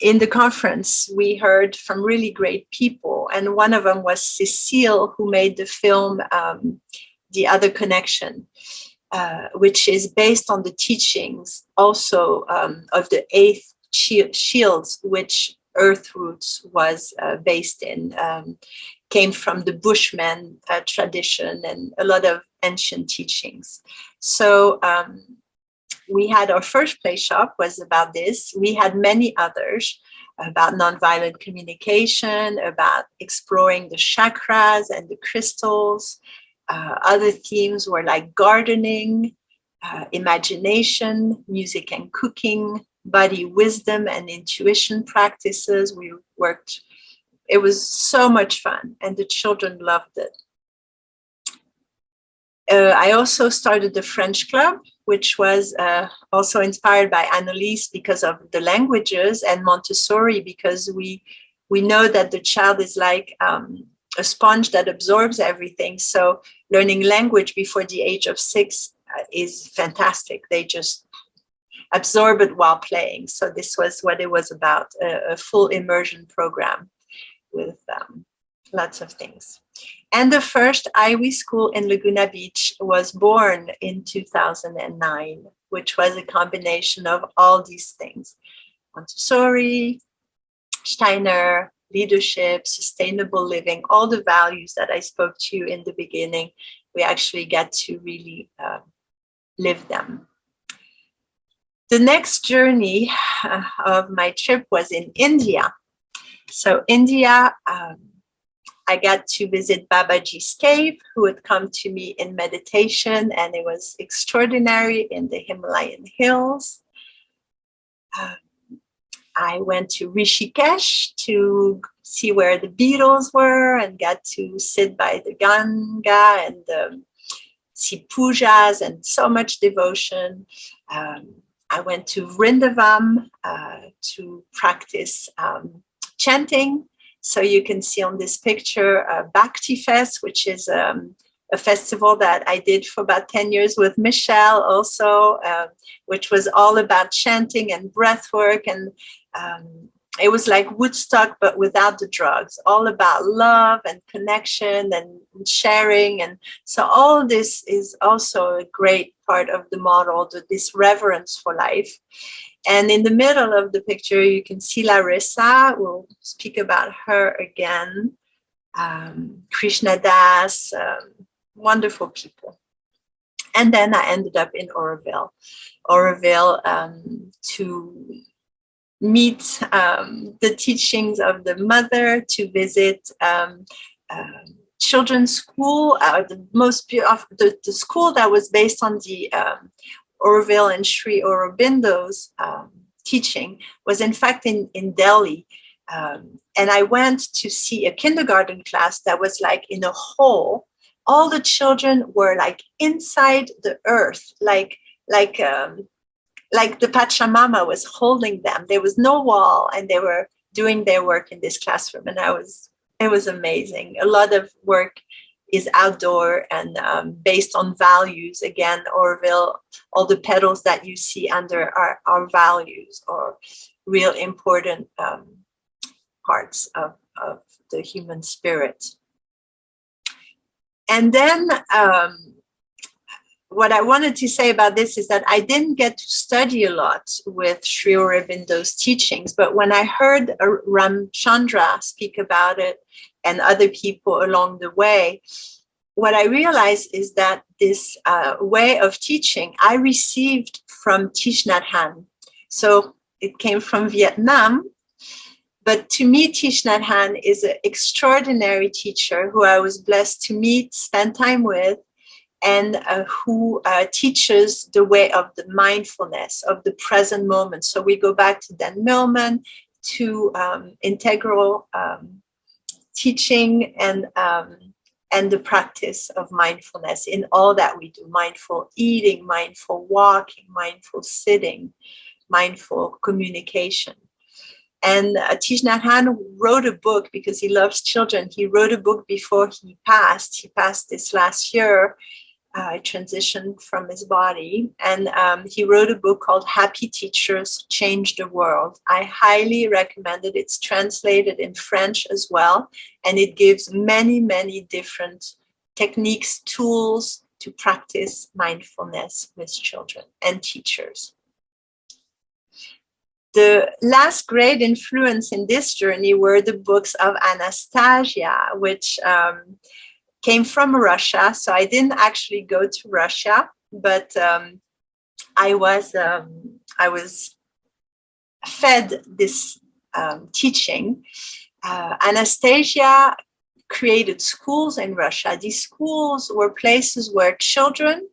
in the conference, we heard from really great people. And one of them was Cecile, who made the film The Other Connection, which is based on the teachings also of the 8th shields, which Earth Roots was based in, came from the Bushman tradition and a lot of ancient teachings. So we had our first play shop was about this. We had many others about nonviolent communication, about exploring the chakras and the crystals. Other themes were like gardening, imagination, music and cooking, body wisdom and intuition practices. We worked, it was so much fun, and the children loved it. I also started the French club, which was also inspired by Annalise because of the languages, and Montessori because we know that the child is like a sponge that absorbs everything. So learning language before the age of 6 is fantastic. They just absorb it while playing. So this was what it was about, a full immersion program with lots of things. And the first IWE school in Laguna Beach was born in 2009, which was a combination of all these things: Montessori, Steiner, leadership, sustainable living, all the values that I spoke to you in the beginning. We actually get to really live them. The next journey of my trip was in India. So India, I got to visit Babaji's cave, who had come to me in meditation, and it was extraordinary in the Himalayan hills. I went to Rishikesh to see where the Beatles were and got to sit by the Ganga and see pujas and so much devotion. I went to Vrindavan to practice chanting So you can see on this picture Bhakti Fest, which is a festival that I did for about 10 years with Michelle also, which was all about chanting and breath work. And it was like Woodstock, but without the drugs, all about love and connection and sharing. And so all this is also a great part of the model, this reverence for life. And in the middle of the picture, you can see Larissa. We'll speak about her again. Krishna Das, wonderful people. And then I ended up in Oroville to meet the teachings of the mother, to visit children's school, the school that was based on the Oroville and Sri Aurobindo's teaching was in fact in Delhi. And I went to see a kindergarten class that was like in a hole. All the children were like inside the earth, like the Pachamama was holding them. There was no wall, and they were doing their work in this classroom. And it was amazing. A lot of work is outdoor and based on values. Again, Oroville, all the petals that you see under are values or real important parts of the human spirit. And then what I wanted to say about this is that I didn't get to study a lot with Sri Aurobindo's teachings, but when I heard Ramchandra speak about it and other people along the way, what I realized is that this way of teaching I received from Thich Nhat Hanh. So it came from Vietnam, but to me, Thich Nhat Hanh is an extraordinary teacher who I was blessed to meet, spend time with, and who teaches the way of the mindfulness of the present moment. So we go back to Dan Millman, to integral teaching and the practice of mindfulness in all that we do: mindful eating, mindful walking, mindful sitting, mindful communication. And Thich Nhat Hanh wrote a book because he loves children. He wrote a book before he passed. He passed this last year. Transitioned from his body, and he wrote a book called Happy Teachers Change the World. I highly recommend it. It's translated in French as well, and it gives many, many different techniques, tools to practice mindfulness with children and teachers. The last great influence in this journey were the books of Anastasia, which came from Russia. So I didn't actually go to Russia, but I was fed this teaching. Anastasia created schools in Russia. These schools were places where children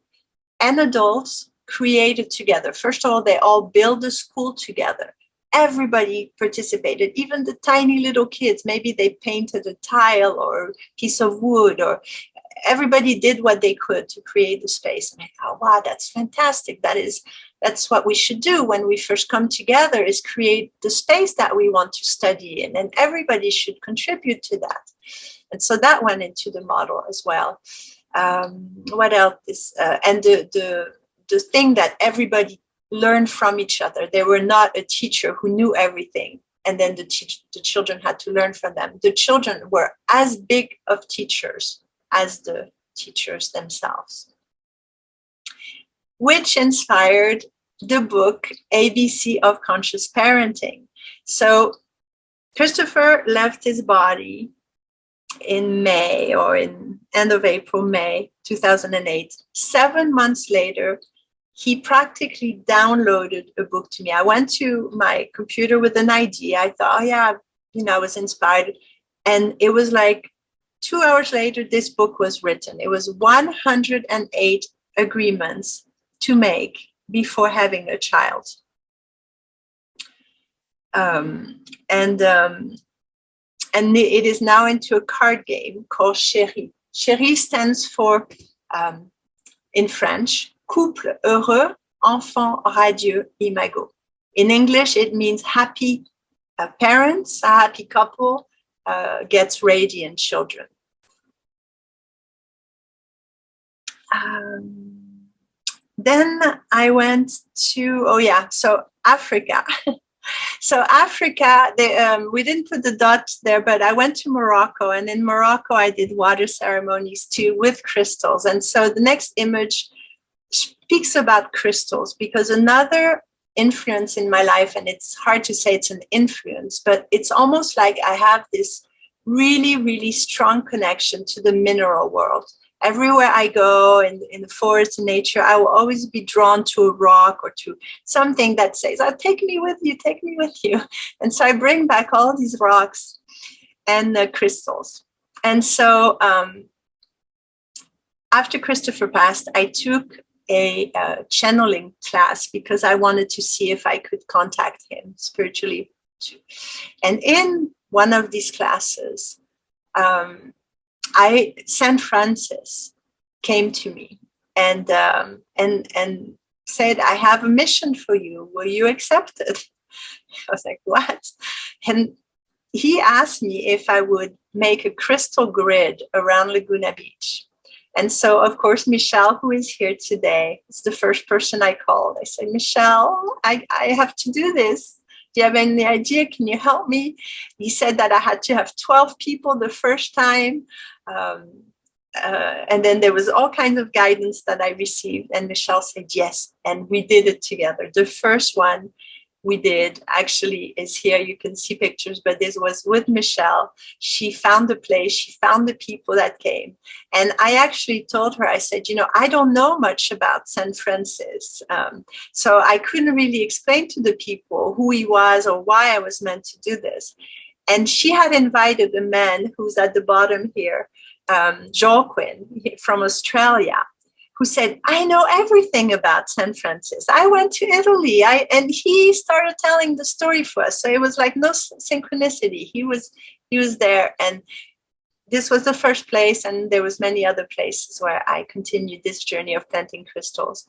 and adults created together. First of all, they all built the school together. Everybody participated, even the tiny little kids. Maybe they painted a tile or a piece of wood, or everybody did what they could to create the space. And I thought, wow, that's fantastic. That's what we should do when we first come together, is create the space that we want to study in, and everybody should contribute to that. And so that went into the model as well. What else? And the thing that everybody learned from each other. They were not a teacher who knew everything, and then the children had to learn from them. The children were as big of teachers as the teachers themselves, which inspired the book ABC of Conscious Parenting. So Christopher left his body in May, or in end of April, May 2008. 7 months later, he practically downloaded a book to me. I went to my computer with an idea. I thought, oh yeah, I was inspired. And it was like 2 hours later, this book was written. It was 108 agreements to make before having a child. And it is now into a card game called Chéri. Chéri stands for, in French, couple heureux, enfant radieux, imago. In English, it means happy parents, a happy couple, gets radiant children. Then I went to, so Africa. So Africa, we didn't put the dots there, but I went to Morocco, and in Morocco I did water ceremonies too with crystals. And so the next image speaks about crystals, because another influence in my life, and it's hard to say it's an influence, but it's almost like I have this really, really strong connection to the mineral world. Everywhere I go in the forest, in nature, I will always be drawn to a rock or to something that says, oh, take me with you, take me with you. And so I bring back all these rocks and the crystals. And so after Christopher passed, I took a channeling class because I wanted to see if I could contact him spiritually too. And in one of these classes, Saint Francis came to me and said, I have a mission for you. Will you accept it? I was like, what? And he asked me if I would make a crystal grid around Laguna Beach. And so, of course, Michelle, who is here today, is the first person I called. I said, Michelle, I have to do this. Do you have any idea? Can you help me? He said that I had to have 12 people the first time. And then there was all kinds of guidance that I received. And Michelle said, yes. And we did it together. The first one we did actually is here. You can see pictures, but this was with Michelle. She found the place. She found the people that came. And I actually told her, I said, I don't know much about St. Francis. So I couldn't really explain to the people who he was or why I was meant to do this. And she had invited a man who's at the bottom here, Joaquin from Australia, who said, I know everything about St. Francis. I went to Italy. And he started telling the story for us. So it was like no synchronicity. He was there. And this was the first place. And there was many other places where I continued this journey of planting crystals,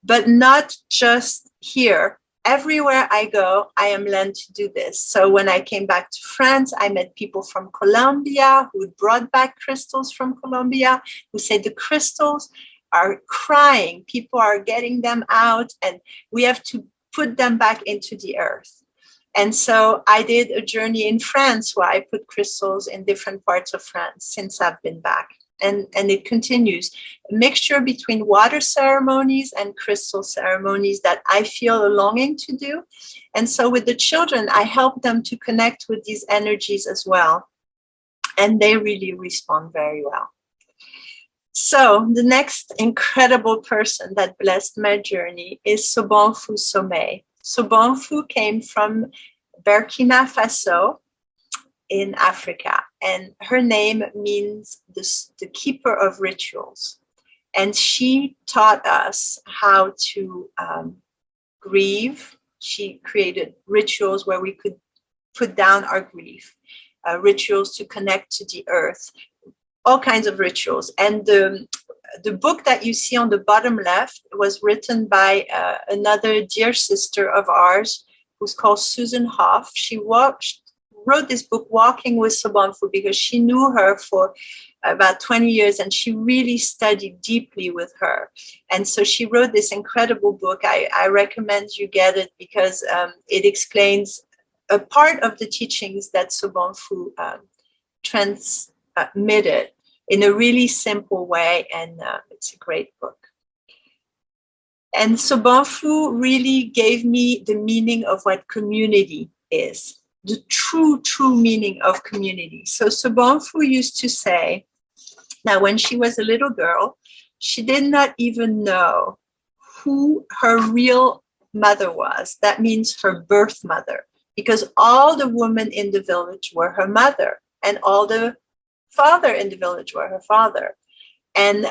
but not just here. Everywhere I go, I am led to do this. So when I came back to France, I met people from Colombia who brought back crystals from Colombia, who said the crystals are crying. People are getting them out, and we have to put them back into the earth. And so I did a journey in France where I put crystals in different parts of France since I've been back. And it continues. A mixture between water ceremonies and crystal ceremonies that I feel a longing to do. And so with the children, I help them to connect with these energies as well. And they really respond very well. So the next incredible person that blessed my journey is Sobonfu Somé. Sobonfu came from Burkina Faso in Africa, and her name means the keeper of rituals. And she taught us how to grieve. She created rituals where we could put down our grief, rituals to connect to the earth, all kinds of rituals. And the book that you see on the bottom left was written by another dear sister of ours who's called Susan Hoff. She wrote this book, Walking with Sobonfu, because she knew her for about 20 years and she really studied deeply with her. And so she wrote this incredible book. I recommend you get it because it explains a part of the teachings that Sobonfu transmitted in a really simple way, and it's a great book. And Sobonfu really gave me the meaning of what community is, the true meaning of community. So Sobonfu used to say that when she was a little girl, she did not even know who her real mother was. That means her birth mother, because all the women in the village were her mother, and all the father in the village were her father. And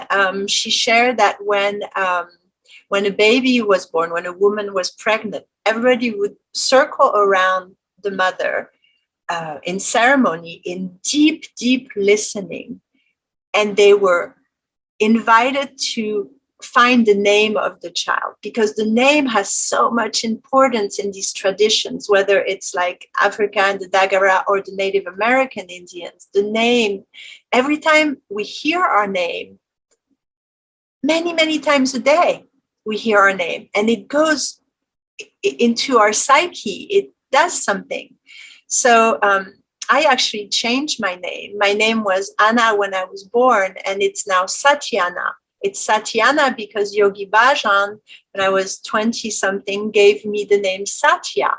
she shared that when a baby was born, when a woman was pregnant, everybody would circle around the mother in ceremony, in deep listening. And they were invited to find the name of the child, because the name has so much importance in these traditions, whether it's like Africa and the Dagara or the Native American Indians. The name, every time we hear our name, many times a day, we hear our name, and it goes into our psyche. It does something. So I actually changed my name. My name was Anna when I was born, and it's now Satyanna. It's Satyanna because Yogi Bhajan, when I was 20 something, gave me the name Satya.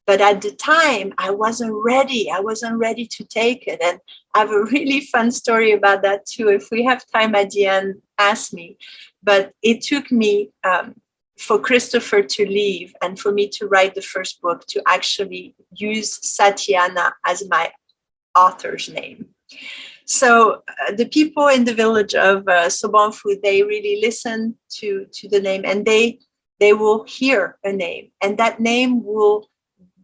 But at the time, I wasn't ready. I wasn't ready to take it. And I have a really fun story about that too. If we have time at the end, ask me. But it took me for Christopher to leave and for me to write the first book to actually use Satyanna as my author's name. So the people in the village of Sobonfu, they really listen to the name, and they will hear a name, and that name will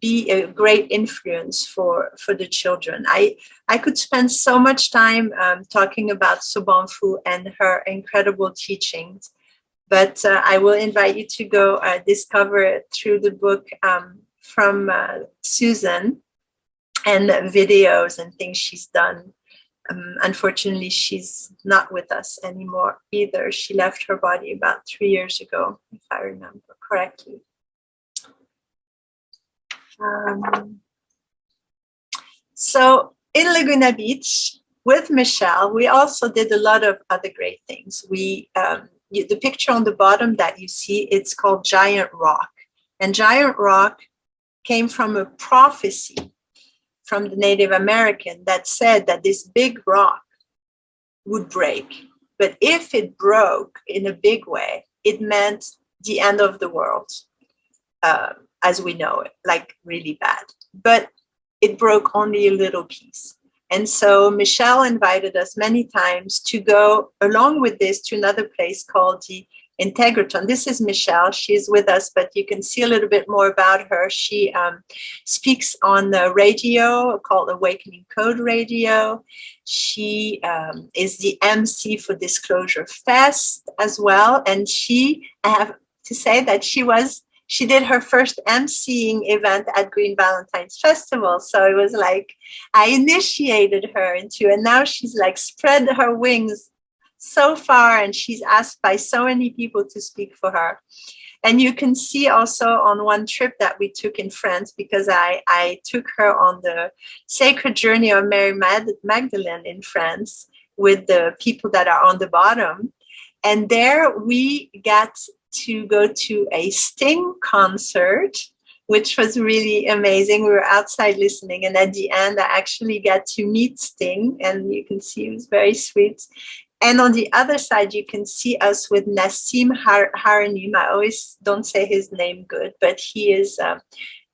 be a great influence for the children. I could spend so much time talking about Sobonfu and her incredible teachings, but I will invite you to go discover it through the book from Susan and videos and things she's done. Unfortunately, she's not with us anymore either. She left her body about 3 years ago, if I remember correctly. So in Laguna Beach with Michelle, we also did a lot of other great things. The picture on the bottom that you see, it's called Giant Rock. And Giant Rock came from a prophecy from the Native American that said that this big rock would break. But if it broke in a big way, it meant the end of the world, as we know it, like really bad. But it broke only a little piece. And so Michelle invited us many times to go along with this to another place called the Integratron. This is Michelle. She's with us, but you can see a little bit more about her. She speaks on the radio called Awakening Code Radio. She is the MC for Disclosure Fest as well. And I have to say that she did her first emceeing event at Green Valentines Festivals. So it was like, I initiated her into, and now she's like spread her wings so far, and she's asked by so many people to speak for her. And you can see also on one trip that we took in France, because I took her on the sacred journey of Mary Magdalene in France with the people that are on the bottom. And there we got to go to a Sting concert, which was really amazing. We were outside listening, and at the end I actually got to meet Sting, and you can see it was very sweet. And on the other side, you can see us with Nassim Haranim. I always don't say his name good, but he is,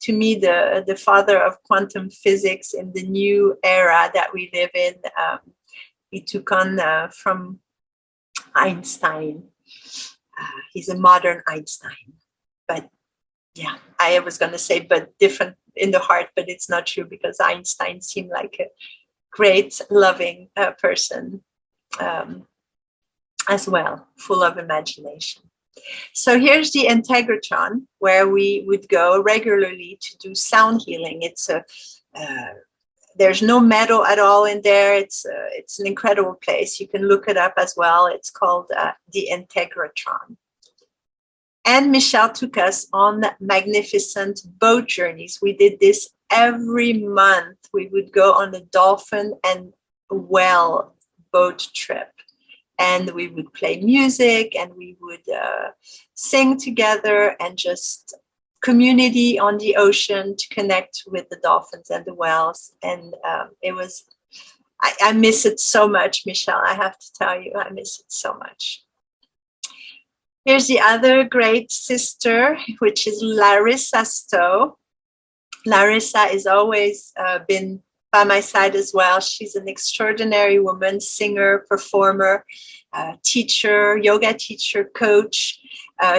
to me, the father of quantum physics in the new era that we live in. He took on from Einstein. He's a modern Einstein. But yeah, I was going to say, but different in the heart, but it's not true, because Einstein seemed like a great, loving person. As well, full of imagination. So here's the Integratron, where we would go regularly to do sound healing. There's no metal at all in there. It's an incredible place. You can look it up as well. It's called the Integratron. And Michelle took us on magnificent boat journeys. We did this every month. We would go on a dolphin and whale boat trip, and we would play music, and we would sing together, and just community on the ocean to connect with the dolphins and the whales. And it was, I miss it so much, Michelle. I have to tell you, I miss it so much. Here's the other great sister, which is Larissa Stowe. Larissa has always been by my side as well. She's an extraordinary woman, singer, performer, teacher, yoga teacher, coach.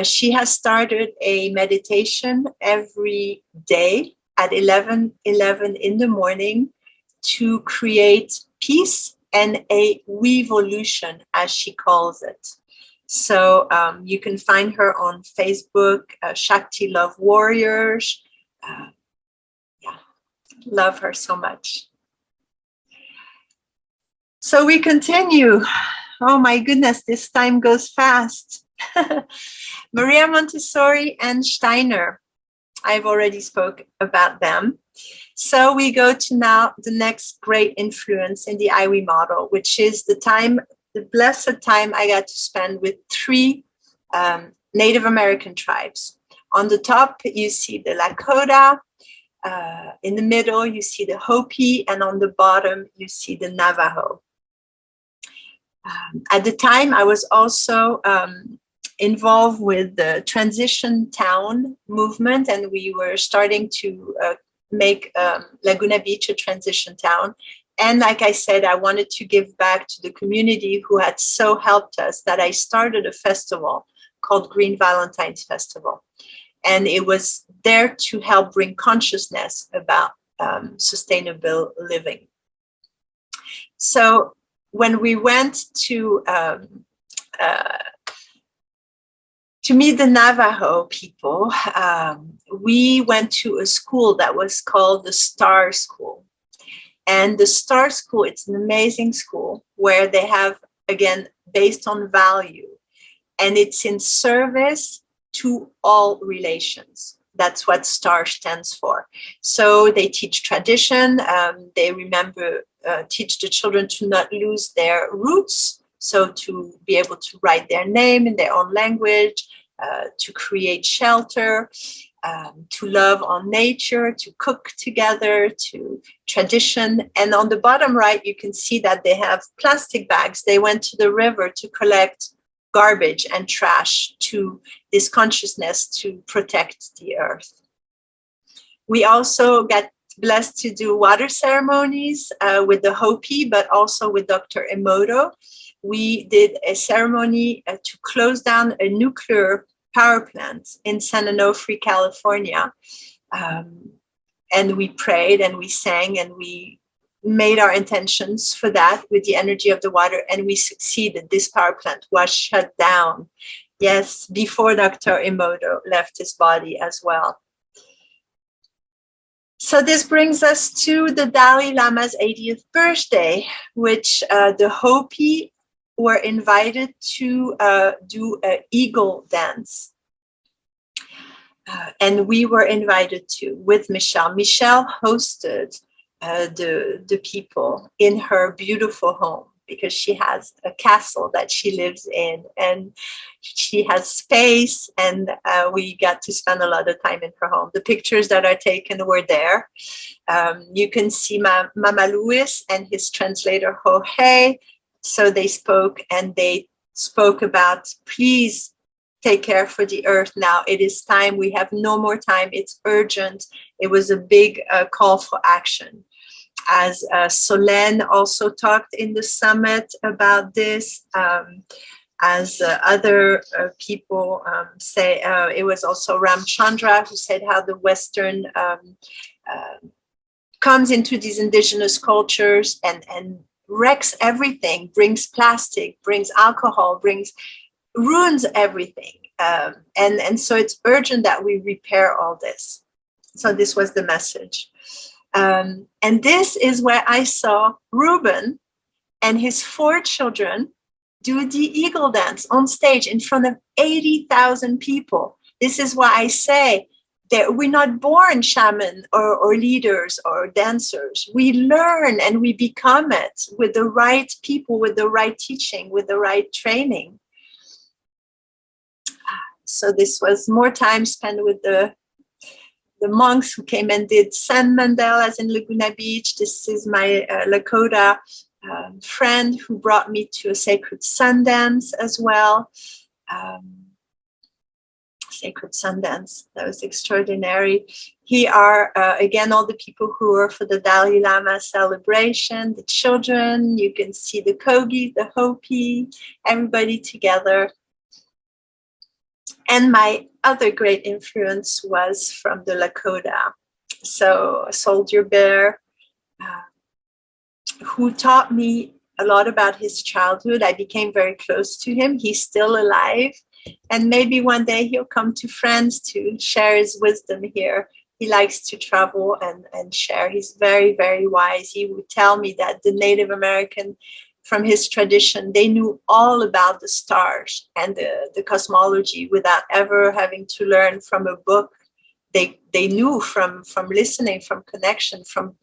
She has started a meditation every day at 11:11 in the morning to create peace and a wevolution, as she calls it. So you can find her on Facebook, Shakti Love Warriors. Yeah, love her so much. So we continue. Oh my goodness, this time goes fast. Maria Montessori and Steiner. I've already spoke about them. So we go to now the next great influence in the IWI model, which is the blessed time I got to spend with 3 Native American tribes. On the top, you see the Lakota. In the middle, you see the Hopi. And on the bottom, you see the Navajo. At the time, I was also involved with the transition town movement, and we were starting to make Laguna Beach a transition town. And like I said, I wanted to give back to the community who had so helped us that I started a festival called Green Valentines Festival. And it was there to help bring consciousness about sustainable living. So when we went to meet the Navajo people, we went to a school that was called the Star School. And the Star School, it's an amazing school where they have, again, based on value. And it's in service to all relations. That's what STAR stands for. So they teach tradition. They teach the children to not lose their roots. So to be able to write their name in their own language, to create shelter, to love on nature, to cook together, to tradition. And on the bottom right, you can see that they have plastic bags. They went to the river to collect garbage and trash, to this consciousness to protect the earth. We also got blessed to do water ceremonies with the Hopi, but also with Dr. Emoto. We did a ceremony to close down a nuclear power plant in San Onofre, California. And we prayed and we sang and we made our intentions for that with the energy of the water, and we succeeded. This power plant was shut down. Yes, before Dr. Emoto left his body as well. So this brings us to the Dalai Lama's 80th birthday, which the Hopi were invited to do an eagle dance. And we were invited to with Michelle. Michelle hosted the people in her beautiful home, because she has a castle that she lives in and she has space, and we got to spend a lot of time in her home. The pictures that are taken were there. You can see Mama Louis and his translator Jorge. So they spoke about, please take care for the earth now. It is time. We have no more time. It's urgent. It was a big call for action. As Solène also talked in the summit about this, as other people say, it was also Ramchandra who said how the Western comes into these indigenous cultures and wrecks everything, brings plastic, brings alcohol, ruins everything. And so it's urgent that we repair all this. So this was the message. And this is where I saw Reuben and his 4 children do the eagle dance on stage in front of 80,000 people. This is why I say that we're not born shaman or leaders or dancers. We learn and we become it with the right people, with the right teaching, with the right training. So this was more time spent with the monks who came and did sun mandalas in Laguna Beach. This is my Lakota friend who brought me to a sacred sun dance as well. Sacred sun dance, that was extraordinary. Here are, again, all the people who are for the Dalai Lama celebration, the children. You can see the Kogi, the Hopi, everybody together. And my other great influence was from the Lakota. So Soldier Bear, who taught me a lot about his childhood. I became very close to him. He's still alive. And maybe one day he'll come to France to share his wisdom here. He likes to travel and share. He's very, very wise. He would tell me that the Native American, from his tradition, they knew all about the stars and the cosmology without ever having to learn from a book. They knew from listening, from connection, from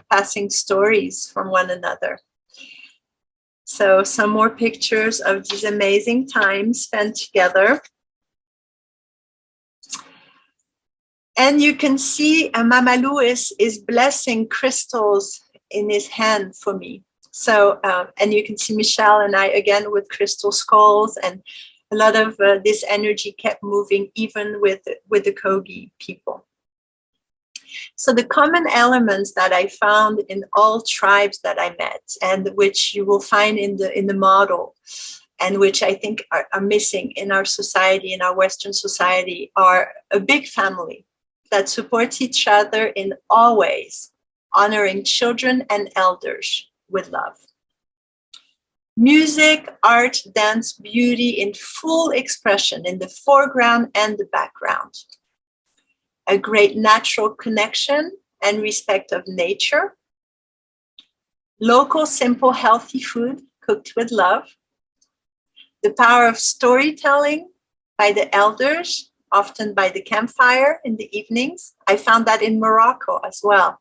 passing stories from one another. So some more pictures of these amazing times spent together. And you can see Mama Louis is blessing crystals in his hand for me. So, and you can see Michelle and I again with crystal skulls, and a lot of this energy kept moving even with the Kogi people. So the common elements that I found in all tribes that I met, and which you will find in the model, and which I think are missing in our society, in our Western society, are a big family that supports each other in all ways, honoring children and elders with love. Music, art, dance, beauty in full expression in the foreground and the background. A great natural connection and respect of nature. Local, simple, healthy food cooked with love. The power of storytelling by the elders, often by the campfire in the evenings. I found that in Morocco as well,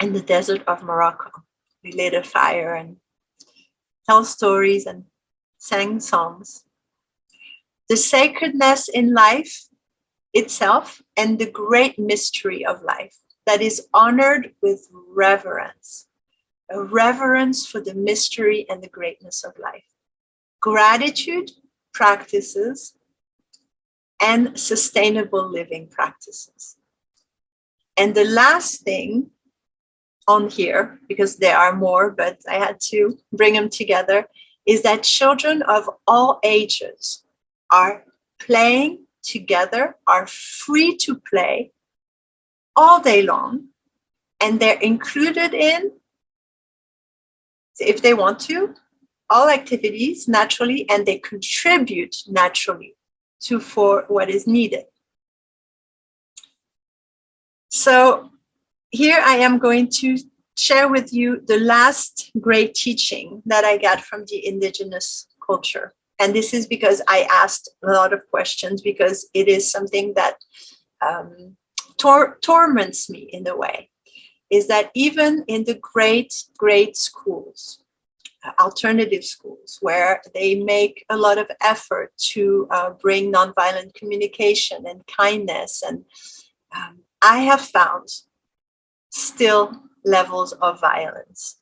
in the desert of Morocco. We lit a fire and tell stories and sang songs. The sacredness in life itself and the great mystery of life that is honored with reverence, a reverence for the mystery and the greatness of life. Gratitude practices and sustainable living practices. And the last thing on here, because there are more, but I had to bring them together, is that children of all ages are playing together, are free to play all day long, and they're included in, if they want to, all activities naturally, and they contribute naturally for what is needed. So here I am going to share with you the last great teaching that I got from the indigenous culture. And this is because I asked a lot of questions, because it is something that torments me in a way, is that even in the great schools, alternative schools, where they make a lot of effort to bring nonviolent communication and kindness, and I have found still levels of violence.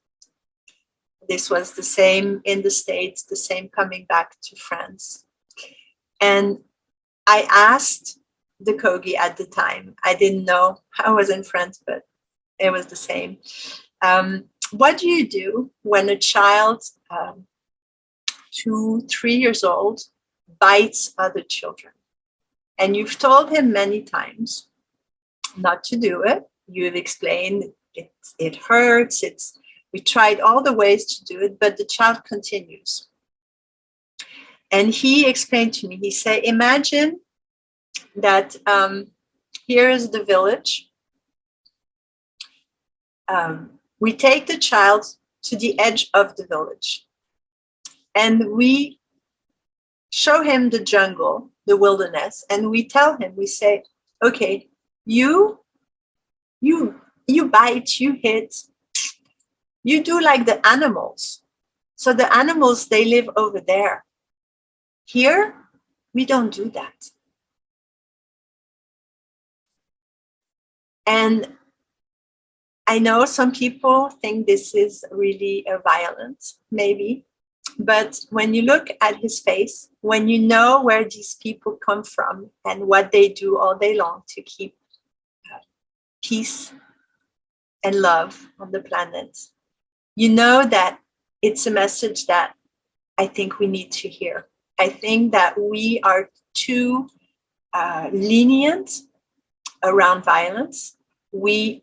This was the same in the States, the same coming back to France. And I asked the Kogi at the time, I didn't know I was in France, but it was the same. What do you do when a child, 2, 3 years old, bites other children? And you've told him many times not to do it. You've explained it hurts. We tried all the ways to do it, but the child continues. And he explained to me, he said, imagine that here is the village. We take the child to the edge of the village and we show him the jungle, the wilderness, and we tell him, we say, okay, you bite, you hit, you do like the animals. So the animals, they live over there. Here, we don't do that. And I know some people think this is really violent, maybe. But when you look at his face, when you know where these people come from and what they do all day long to keep peace and love on the planet, you know that it's a message that I think we need to hear. I think that we are too lenient around violence. We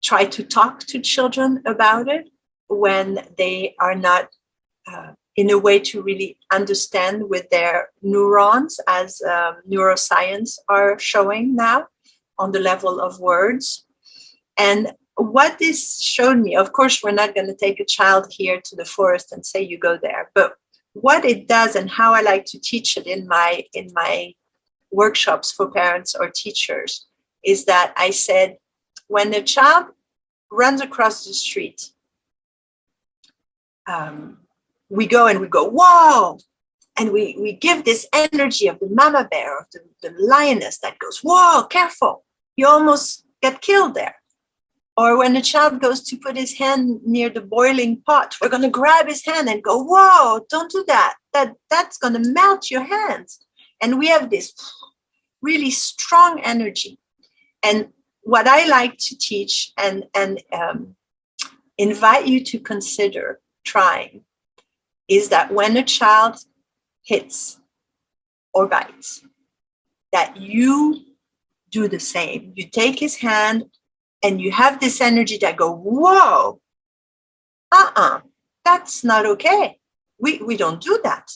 try to talk to children about it when they are not in a way to really understand with their neurons, as neuroscience are showing now on the level of words. And what this showed me, of course, we're not going to take a child here to the forest and say, you go there. But what it does and how I like to teach it in my workshops for parents or teachers is that I said, when a child runs across the street, we go, whoa! And we give this energy of the mama bear, of the lioness that goes, whoa, careful, you almost get killed there. Or when a child goes to put his hand near the boiling pot, we're going to grab his hand and go, whoa, don't do that. That's going to melt your hands. And we have this really strong energy. And what I like to teach and invite you to consider trying is that when a child hits or bites, that you do the same. You take his hand and you have this energy that go, whoa, that's not okay. We don't do that.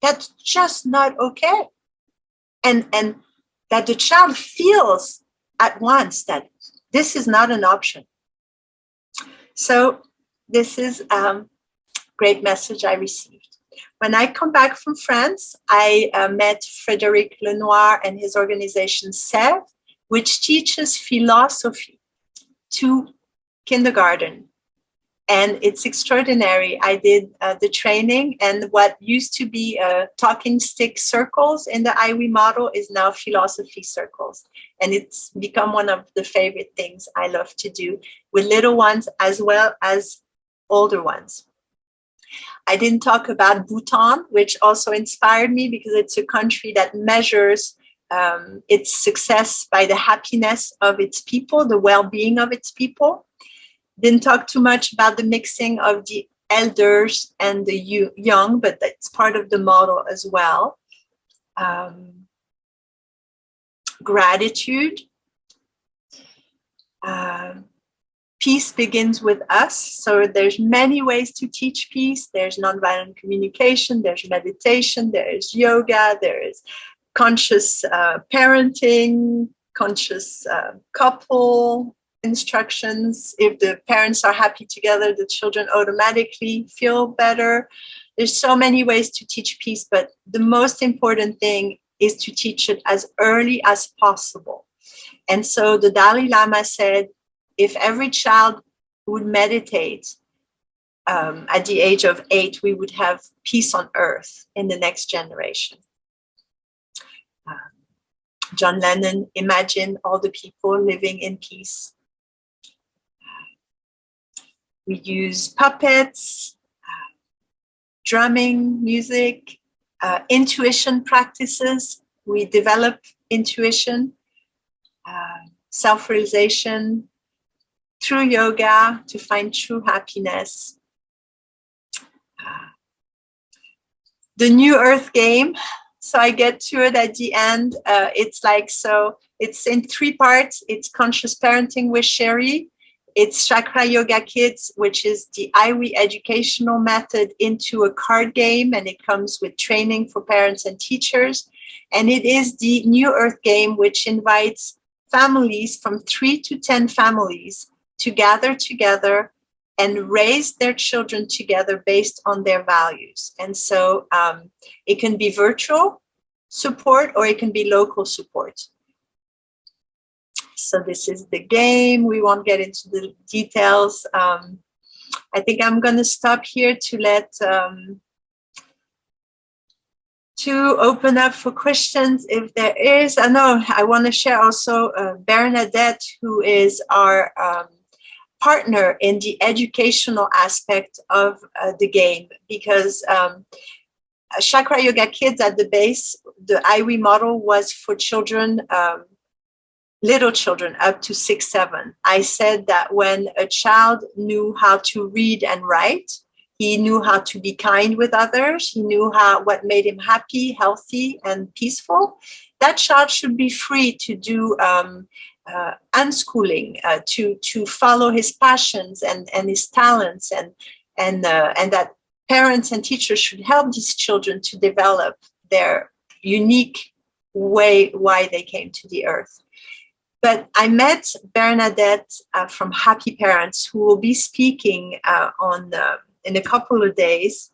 That's just not okay. And that the child feels at once that this is not an option. So this is a great message I received. When I come back from France, I met Frédéric Lenoir and his organization SEV, which teaches philosophy to kindergarten. And it's extraordinary. I did the training, and what used to be talking stick circles in the IWE model is now philosophy circles. And it's become one of the favorite things I love to do with little ones as well as older ones. I didn't talk about Bhutan, which also inspired me because it's a country that measures its success by the happiness of its people, the well-being of its people. Didn't talk too much about the mixing of the elders and the young, but that's part of the model as well. Gratitude. Peace begins with us. So there's many ways to teach peace. There's nonviolent communication, there's meditation, there's yoga, there's conscious parenting, conscious couple instructions. If the parents are happy together, the children automatically feel better. There's so many ways to teach peace, but the most important thing is to teach it as early as possible. And so the Dalai Lama said, if every child would meditate at the age of 8, we would have peace on earth in the next generation. John Lennon imagined all the people living in peace. We use puppets, drumming, music, intuition practices. We develop intuition, self-realization through yoga to find true happiness. The New Earth game. So I get to it at the end. It's in 3 parts. It's conscious parenting with Sherry. It's Chakra Yoga Kids, which is the IWE educational method into a card game, and it comes with training for parents and teachers. And it is the New Earth game, which invites families from 3 to 10 families to gather together and raise their children together based on their values. And so it can be virtual support or it can be local support. So this is the game. We won't get into the details. I think I'm going to stop here to let to open up for questions if there is. I know I want to share also Bernadette, who is our partner in the educational aspect of the game, because Chakra Yoga Kids at the base, the IWE model was for children, little children up to 6, 7. I said that when a child knew how to read and write, he knew how to be kind with others, he knew what made him happy, healthy, and peaceful. That child should be free to do unschooling, to follow his passions and his talents, and that parents and teachers should help these children to develop their unique way why they came to the earth. But I met Bernadette from Happy Parents, who will be speaking in a couple of days,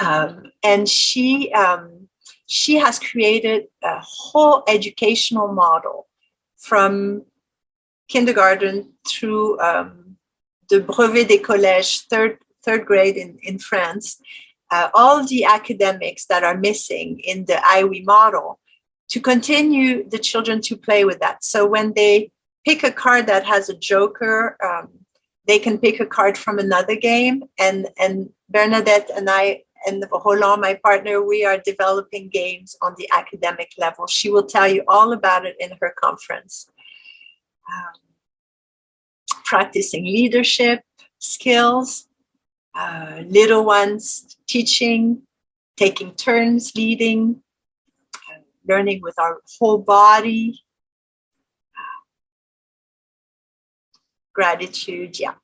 and she has created a whole educational model from kindergarten through the brevet des collèges, third grade in France, all the academics that are missing in the IWE model, to continue the children to play with that. So when they pick a card that has a joker, they can pick a card from another game. And Bernadette and I, and Roland, my partner, we are developing games on the academic level. She will tell you all about it in her conference. Practicing leadership skills, little ones teaching, taking turns leading, learning with our whole body, gratitude. Yeah.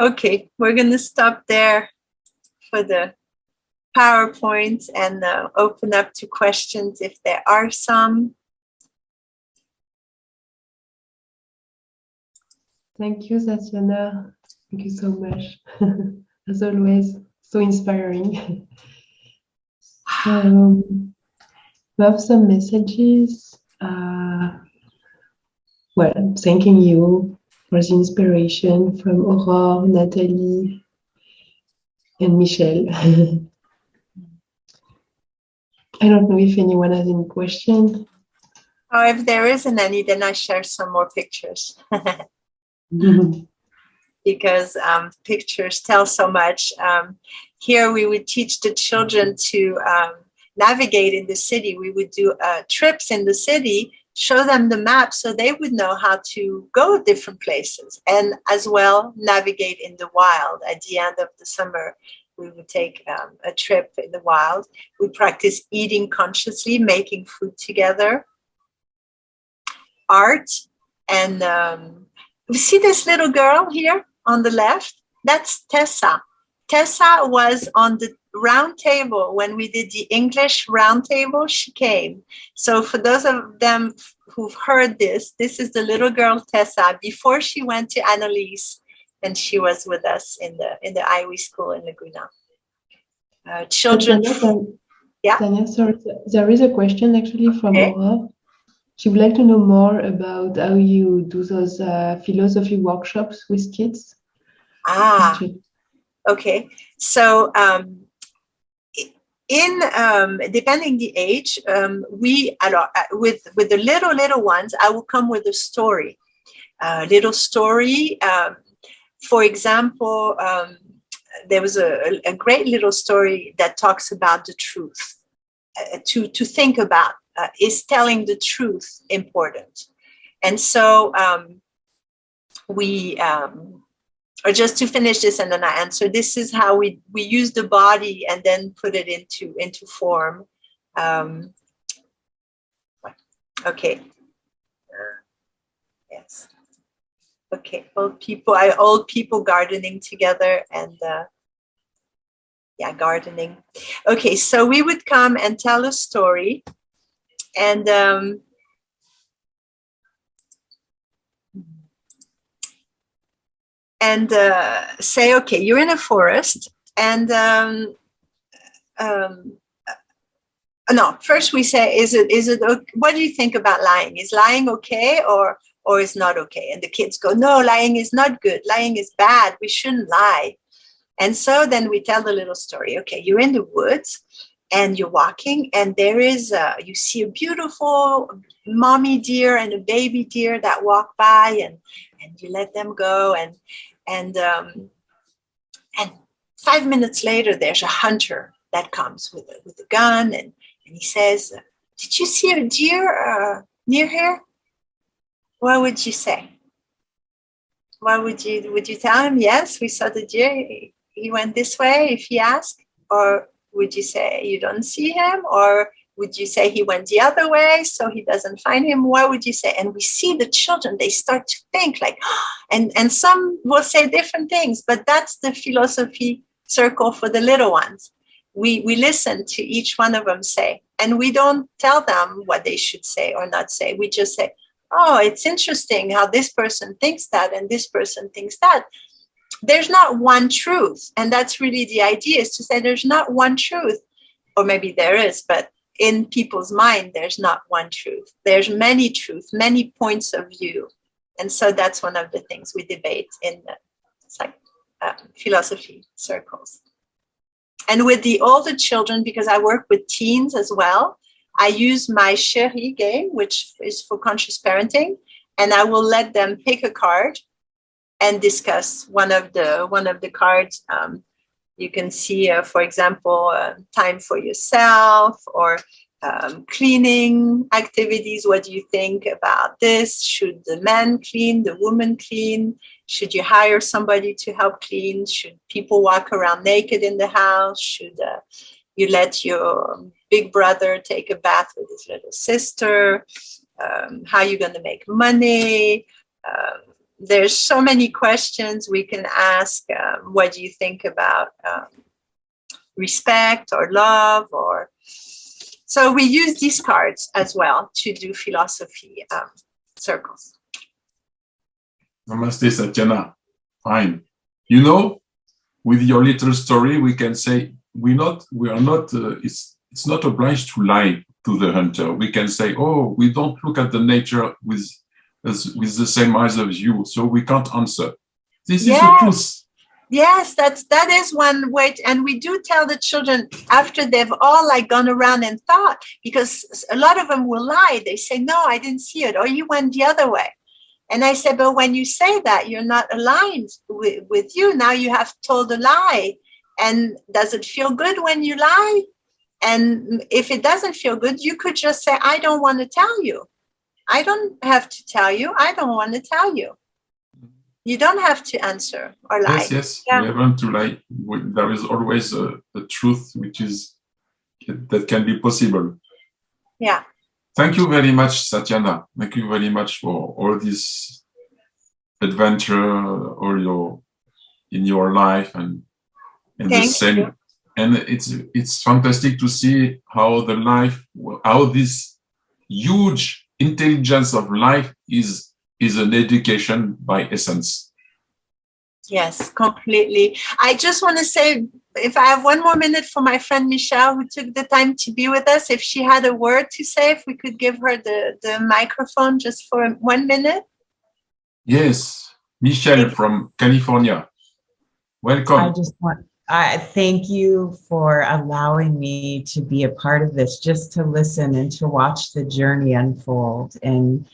Okay, we're going to stop there for the PowerPoint and open up to questions if there are some. Thank you, Satyanna. Thank you so much. As always, so inspiring. We have some messages. Well, thanking you for the inspiration from Aurore, Nathalie, and Michelle. I don't know if anyone has any question. Oh, if there isn't any, then I share some more pictures. Because pictures tell so much. Here we would teach the children to navigate in the city. We would do trips in the city, show them the map so they would know how to go different places, and as well navigate in the wild. At the end of the summer, we would take a trip in the wild. We practice eating consciously, making food together, art, and you see this little girl here on the left? That's Tessa. Tessa was on the round table when we did the English round table. She came. So for those of them who've heard this is the little girl Tessa before she went to Annalise, and she was with us in the IWE school in Laguna. Children. Yeah. Tanya, sorry, there is a question actually from Aurore. She would like to know more about how you do those philosophy workshops with kids. Okay. So depending the age, with the little ones, I will come with a story. Little story. For example, there was a great little story that talks about the truth. To think about. Is telling the truth important? And so or just to finish this and then I answer, this is how we use the body and then put it into form. Okay. Yes. Okay. Old people gardening together and gardening. Okay, so we would come and tell a story. And say, okay, you're in a forest, and no. First, we say, is it? What do you think about lying? Is lying okay or is not okay? And the kids go, no, lying is not good. Lying is bad. We shouldn't lie. And so then we tell the little story. Okay, you're in the woods. And you're walking, and there is you see a beautiful mommy deer and a baby deer that walk by, and you let them go, and 5 minutes later, there's a hunter that comes with a gun, and he says, "Did you see a deer near here?" What would you say? What would you tell him? Yes, we saw the deer. He went this way. If he asked, or would you say you don't see him, or Would you say he went the other way so he doesn't find him? What would you say? And we see the children, they start to think like, and some will say different things, but that's the philosophy circle for the little ones. We listen to each one of them say, and we don't tell them what they should say or not say. We just say, oh, it's interesting how this person thinks that and this person thinks that. There's not one truth. And that's really the idea, is to say there's not one truth. Or maybe there is, but in people's mind, there's not one truth. There's many truths, many points of view. And so that's one of the things we debate in the philosophy circles. And with the older children, because I work with teens as well, I use my Chérie game, which is for conscious parenting, and I will let them pick a card and discuss one of the cards. You can see, for example, time for yourself, or cleaning activities. What do you think about this? Should the man clean, the woman clean? Should you hire somebody to help clean? Should people walk around naked in the house? Should you let your big brother take a bath with his little sister? How are you going to make money? There's so many questions we can ask. What do you think about respect or love? So we use these cards as well to do philosophy circles. Namaste, Satyanna. Fine. You know, with your little story, we can say we are not. It's not obliged to lie to the hunter. We can say, oh, we don't look at the nature with the same eyes of you, so we can't answer. This is the truth. Yes, that is one way. And we do tell the children after they've all gone around and thought, because a lot of them will lie. They say, no, I didn't see it, or you went the other way. And I said, but when you say that, you're not aligned with you. Now you have told a lie. And does it feel good when you lie? And if it doesn't feel good, you could just say, I don't want to tell you. I don't have to tell you. I don't want to tell you. You don't have to answer or lie. Yes, we haven't to lie. There is always a truth that can be possible. Yeah. Thank you very much, Satyanna. Thank you very much for all this adventure, in your life and the same. You. And it's fantastic to see how this huge intelligence of life is an education by essence. Yes, completely. I just want to say, if I have one more minute for my friend Michelle, who took the time to be with us, if she had a word to say, if we could give her the microphone just for 1 minute. Yes, Michelle from California. Welcome. I thank you for allowing me to be a part of this, just to listen and to watch the journey unfold. And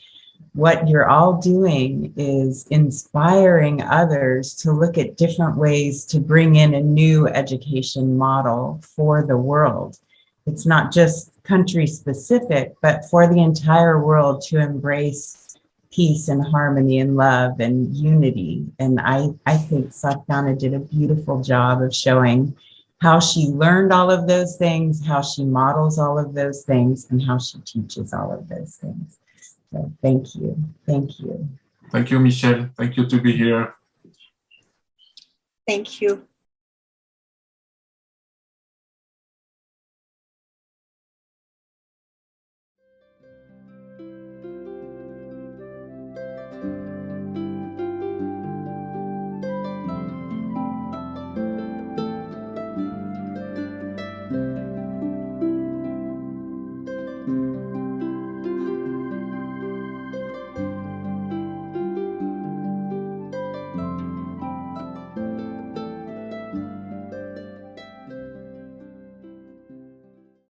what you're all doing is inspiring others to look at different ways to bring in a new education model for the world. It's not just country specific, but for the entire world to embrace peace and harmony and love and unity. And I think Satyanna did a beautiful job of showing how she learned all of those things, how she models all of those things, and how she teaches all of those things. So thank you. Thank you. Thank you, Michelle. Thank you to be here. Thank you.